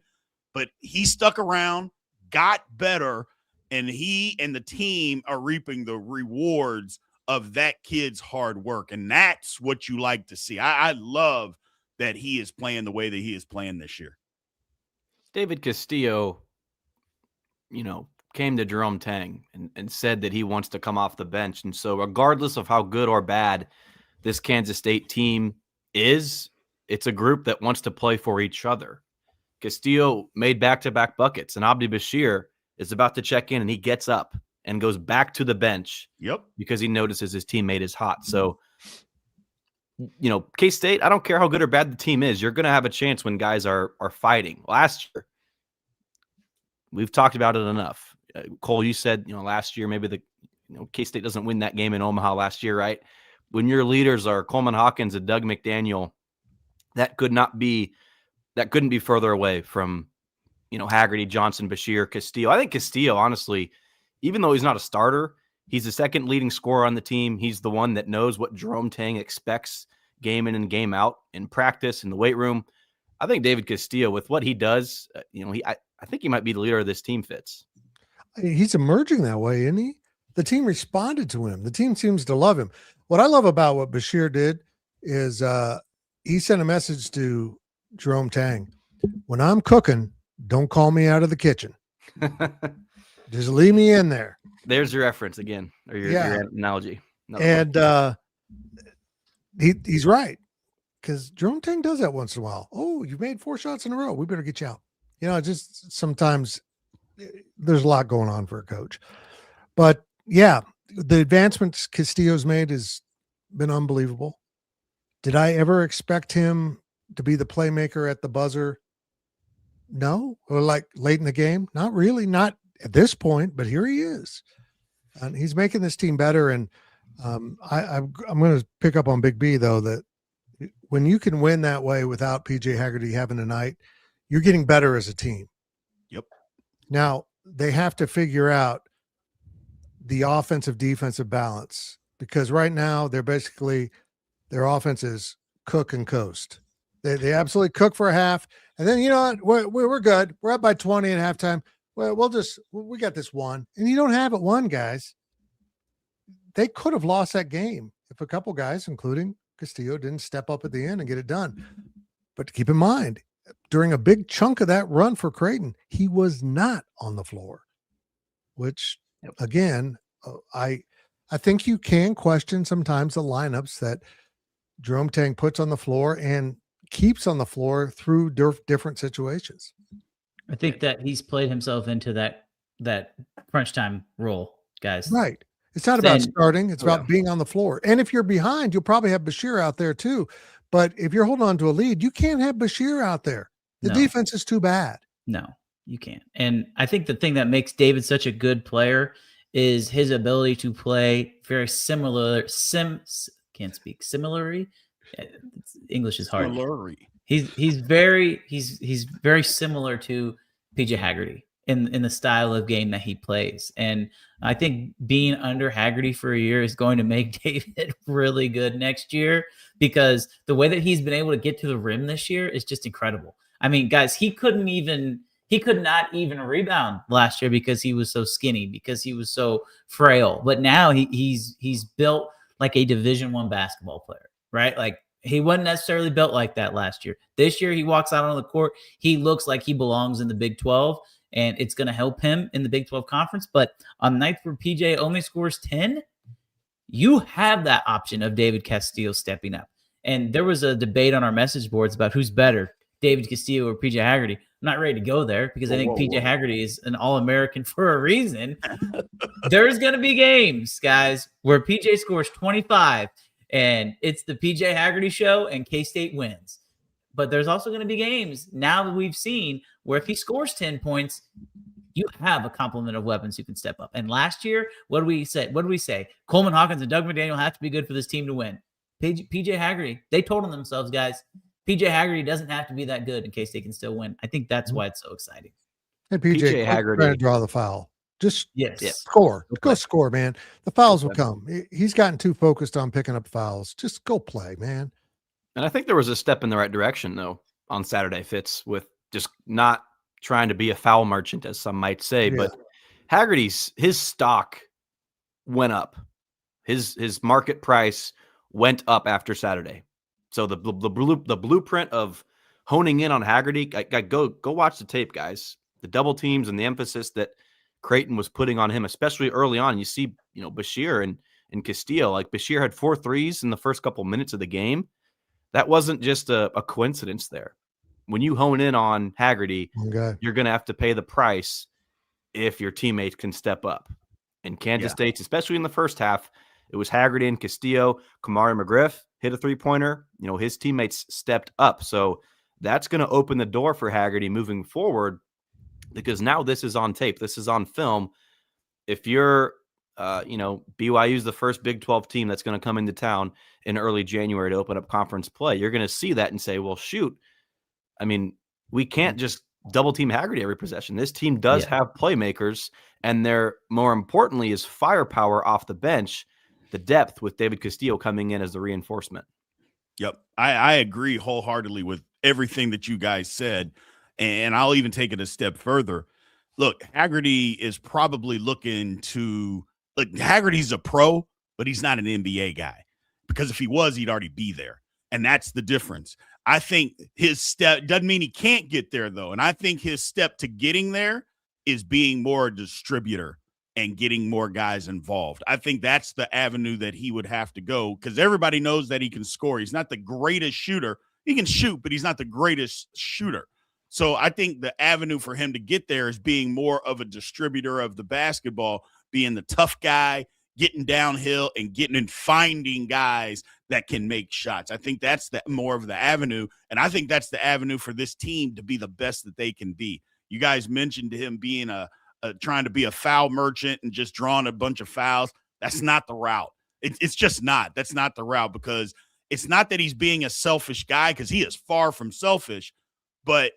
Speaker 1: But he stuck around, got better, and he and the team are reaping the rewards of that kid's hard work. And that's what you like to see. I love that he is playing the way that he is playing this year.
Speaker 4: David Castillo, came to Jerome Tang and said that he wants to come off the bench. And so regardless of how good or bad this Kansas State team is, it's a group that wants to play for each other. Castillo made back-to-back buckets, and Abdi Bashir is about to check in, and he gets up and goes back to the bench.
Speaker 1: Yep. Because
Speaker 4: he notices his teammate is hot. So, K-State, I don't care how good or bad the team is, you're going to have a chance when guys are fighting. Last year, we've talked about it enough. Cole, you said, last year maybe K-State doesn't win that game in Omaha last year, right? When your leaders are Coleman Hawkins and Doug McDaniel, that couldn't be further away from, Haggerty, Johnson, Bashir, Castillo. I think Castillo, honestly, even though he's not a starter, he's the second leading scorer on the team. He's the one that knows what Jerome Tang expects game in and game out in practice, in the weight room. I think David Castillo, with what he does, I think he might be the leader of this team, Fitz.
Speaker 3: He's emerging that way, isn't he? The team responded to him. The team seems to love him. What I love about what Bashir did is he sent a message to Jerome Tang. When I'm cooking, don't call me out of the kitchen. Just leave me in there.
Speaker 4: There's your reference again, or your analogy.
Speaker 3: And he's right, because Jerome Tang does that once in a while. Oh, you made 4 shots in a row. We better get you out. Just sometimes there's a lot going on for a coach. But, yeah, the advancements Castillo's made has been unbelievable. Did I ever expect him to be the playmaker at the buzzer? No. Or like late in the game? Not really. Not at this point, but here he is. And he's making this team better. And I'm going to pick up on Big B, though, that when you can win that way without PJ Haggerty having a night, you're getting better as a team.
Speaker 1: Yep.
Speaker 3: Now, they have to figure out the offensive-defensive balance, because right now their offense is cook and coast. They absolutely cook for a half, and then, we're good. We're up by 20 at halftime. Well, we got this one, and you don't have it won, guys. They could have lost that game if a couple guys, including Castillo, didn't step up at the end and get it done. But keep in mind, during a big chunk of that run for Creighton, he was not on the floor, which, again, I think you can question sometimes the lineups that Jerome Tang puts on the floor and keeps on the floor through different situations.
Speaker 5: I think that he's played himself into that crunch time role, guys.
Speaker 3: Right. It's not about starting. It's about being on the floor. And if you're behind, you'll probably have Bashir out there too. But if you're holding on to a lead, you can't have Bashir out there. The defense is too bad.
Speaker 5: No, you can't. And I think the thing that makes David such a good player is his ability to play very similarly. English is hard. He's very similar to PJ Haggerty in the style of game that he plays. And I think being under Haggerty for a year is going to make David really good next year, because the way that he's been able to get to the rim this year is just incredible. I mean, guys, he could not even rebound last year because he was so skinny, because he was so frail. But now he's built like a Division I basketball player, right? Like, He wasn't necessarily built like that last year. This year, he walks out on the court. He looks like he belongs in the Big 12, and it's going to help him in the Big 12 conference. But on nights where PJ only scores 10, you have that option of David Castillo stepping up. And there was a debate on our message boards about who's better, David Castillo or PJ Haggerty. I'm not ready to go there because I think PJ Haggerty is an All-American for a reason. There's going to be games, guys, where PJ scores 25 and it's the PJ Haggerty show and K-State wins. But there's also going to be games now that we've seen where if he scores 10 points, you have a complement of weapons who can step up. And last year, what did we say? Coleman Hawkins and Doug McDaniel have to be good for this team to win. PJ Haggerty, they told themselves, guys, PJ Haggerty doesn't have to be that good in case they can still win. I think that's why it's so exciting.
Speaker 3: And PJ Haggerty trying to draw the foul. Just score. Go score, man. The fouls will come. He's gotten too focused on picking up fouls. Just go play, man.
Speaker 4: And I think there was a step in the right direction, though, on Saturday, Fitz, with just not trying to be a foul merchant, as some might say. Yeah. But Haggerty's, his stock went up. His market price went up after Saturday. So the blueprint of honing in on Haggerty, go watch the tape, guys. The double teams and the emphasis that Creighton was putting on him, especially early on. You see, Bashir and Castillo, like Bashir had 4 threes in the first couple minutes of the game. That wasn't just a coincidence there. When you hone in on Haggerty, you're going to have to pay the price if your teammates can step up. And Kansas State's, especially in the first half, it was Haggerty and Castillo. Kamari McGriff hit a three-pointer. His teammates stepped up. So that's going to open the door for Haggerty moving forward, because now this is on tape. This is on film. If you're, BYU's the first Big 12 team that's going to come into town in early January to open up conference play, you're going to see that and say, well, shoot, I mean, we can't just double team Haggerty every possession. This team does have playmakers, and there, more importantly, is firepower off the bench, the depth with David Castillo coming in as the reinforcement.
Speaker 1: Yep. I agree wholeheartedly with everything that you guys said, and I'll even take it a step further. Look, Haggerty is probably looking to – look, Haggerty's a pro, but he's not an NBA guy, because if he was, he'd already be there, and that's the difference. I think his step doesn't mean he can't get there, though. And I think his step to getting there is being more a distributor and getting more guys involved. I think that's the avenue that he would have to go, because everybody knows that he can score. He's not the greatest shooter. He can shoot, but he's not the greatest shooter. So I think the avenue for him to get there is being more of a distributor of the basketball, being the tough guy, getting downhill and getting and finding guys that can make shots. I think that's more of the avenue, and I think that's the avenue for this team to be the best that they can be. You guys mentioned him being trying to be a foul merchant and just drawing a bunch of fouls. That's not the route. It's just not. That's not the route, because it's not that he's being a selfish guy, because he is far from selfish, but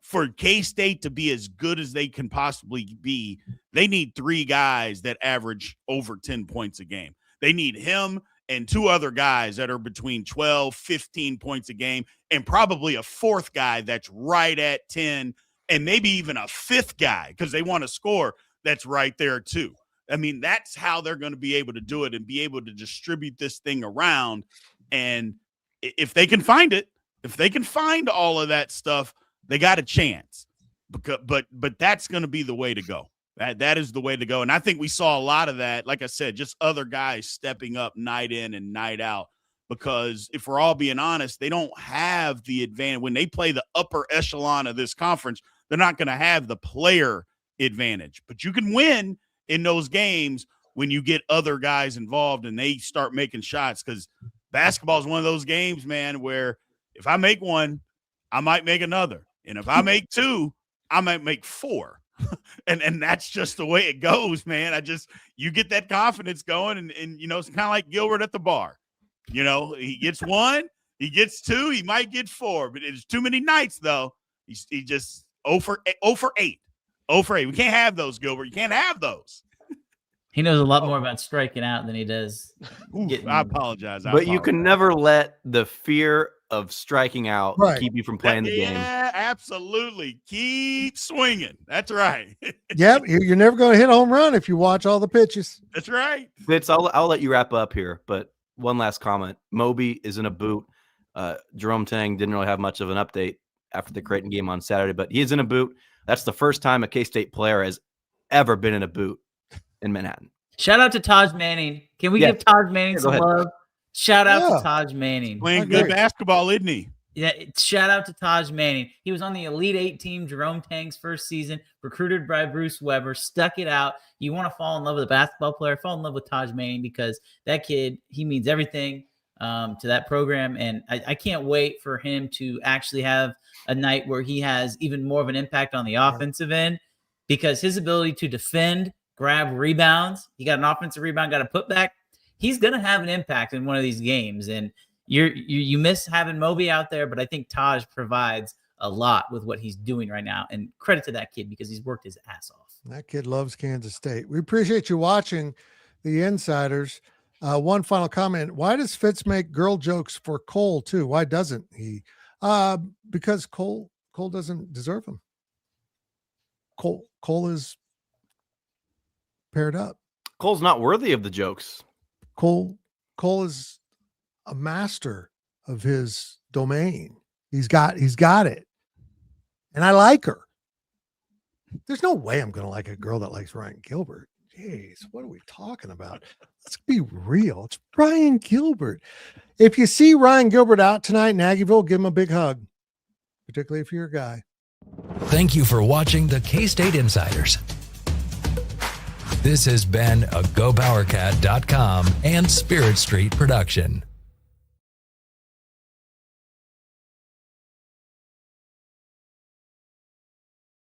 Speaker 1: for K-State to be as good as they can possibly be, they need 3 guys that average over 10 points a game. They need him and 2 other guys that are between 12, 15 points a game, and probably a 4th guy that's right at 10, and maybe even a 5th guy, because they want to score, that's right there too. I mean, that's how they're going to be able to do it and be able to distribute this thing around. And if they can find it, if they can find all of that stuff, they got a chance. But that's going to be the way to go. That is the way to go. And I think we saw a lot of that, like I said, just other guys stepping up night in and night out, because if we're all being honest, they don't have the advantage. When they play the upper echelon of this conference, they're not going to have the player advantage. But you can win in those games when you get other guys involved and they start making shots, because basketball is one of those games, man, where if I make one, I might make another. And if I make 2, I might make 4. and that's just the way it goes, man. You get that confidence going, and it's kind of like Gilbert at the bar. He gets 1, he gets 2, he might get 4, but it's too many nights, though. He just 0 for 8. 0 for 8. We can't have those, Gilbert. You can't have those.
Speaker 5: He knows a lot more about striking out than he does.
Speaker 1: I apologize.
Speaker 4: But you can never let the fear of striking out keep you from playing the game.
Speaker 1: Yeah, absolutely. Keep swinging. That's right.
Speaker 3: Yep, you're never going to hit a home run if you watch all the pitches.
Speaker 1: That's right.
Speaker 4: Fitz, I'll let you wrap up here, but one last comment. Moby is in a boot. Jerome Tang didn't really have much of an update after the Creighton game on Saturday, but he's in a boot. That's the first time a K-State player has ever been in a boot in Manhattan.
Speaker 5: Shout out to Taj Manning. Can we give Taj Manning some love? Shout out to Taj Manning.
Speaker 1: Playing good basketball, isn't he?
Speaker 5: Yeah, shout out to Taj Manning. He was on the Elite Eight team, Jerome Tang's first season, recruited by Bruce Weber, stuck it out. You want to fall in love with a basketball player, fall in love with Taj Manning, because that kid, he means everything to that program. And I can't wait for him to actually have a night where he has even more of an impact on the offensive end, because his ability to defend, grab rebounds, he got an offensive rebound, got a putback. He's going to have an impact in one of these games. And you miss having Moby out there, but I think Taj provides a lot with what he's doing right now. And credit to that kid, because he's worked his ass off.
Speaker 3: That kid loves Kansas State. We appreciate you watching the Insiders. One final comment. Why does Fitz make girl jokes for Cole too? Why doesn't he? Because Cole doesn't deserve them. Cole is paired up.
Speaker 4: Cole's not worthy of the jokes.
Speaker 3: Cole is a master of his domain. He's got it. And I like her. There's no way I'm going to like a girl that likes Ryan Gilbert. Jeez, what are we talking about? Let's be real. It's Ryan Gilbert. If you see Ryan Gilbert out tonight in Aggieville, give him a big hug, particularly if you're a guy.
Speaker 2: Thank you for watching the K-State Insiders. This has been a GoPowerCat.com and Spirit Street production.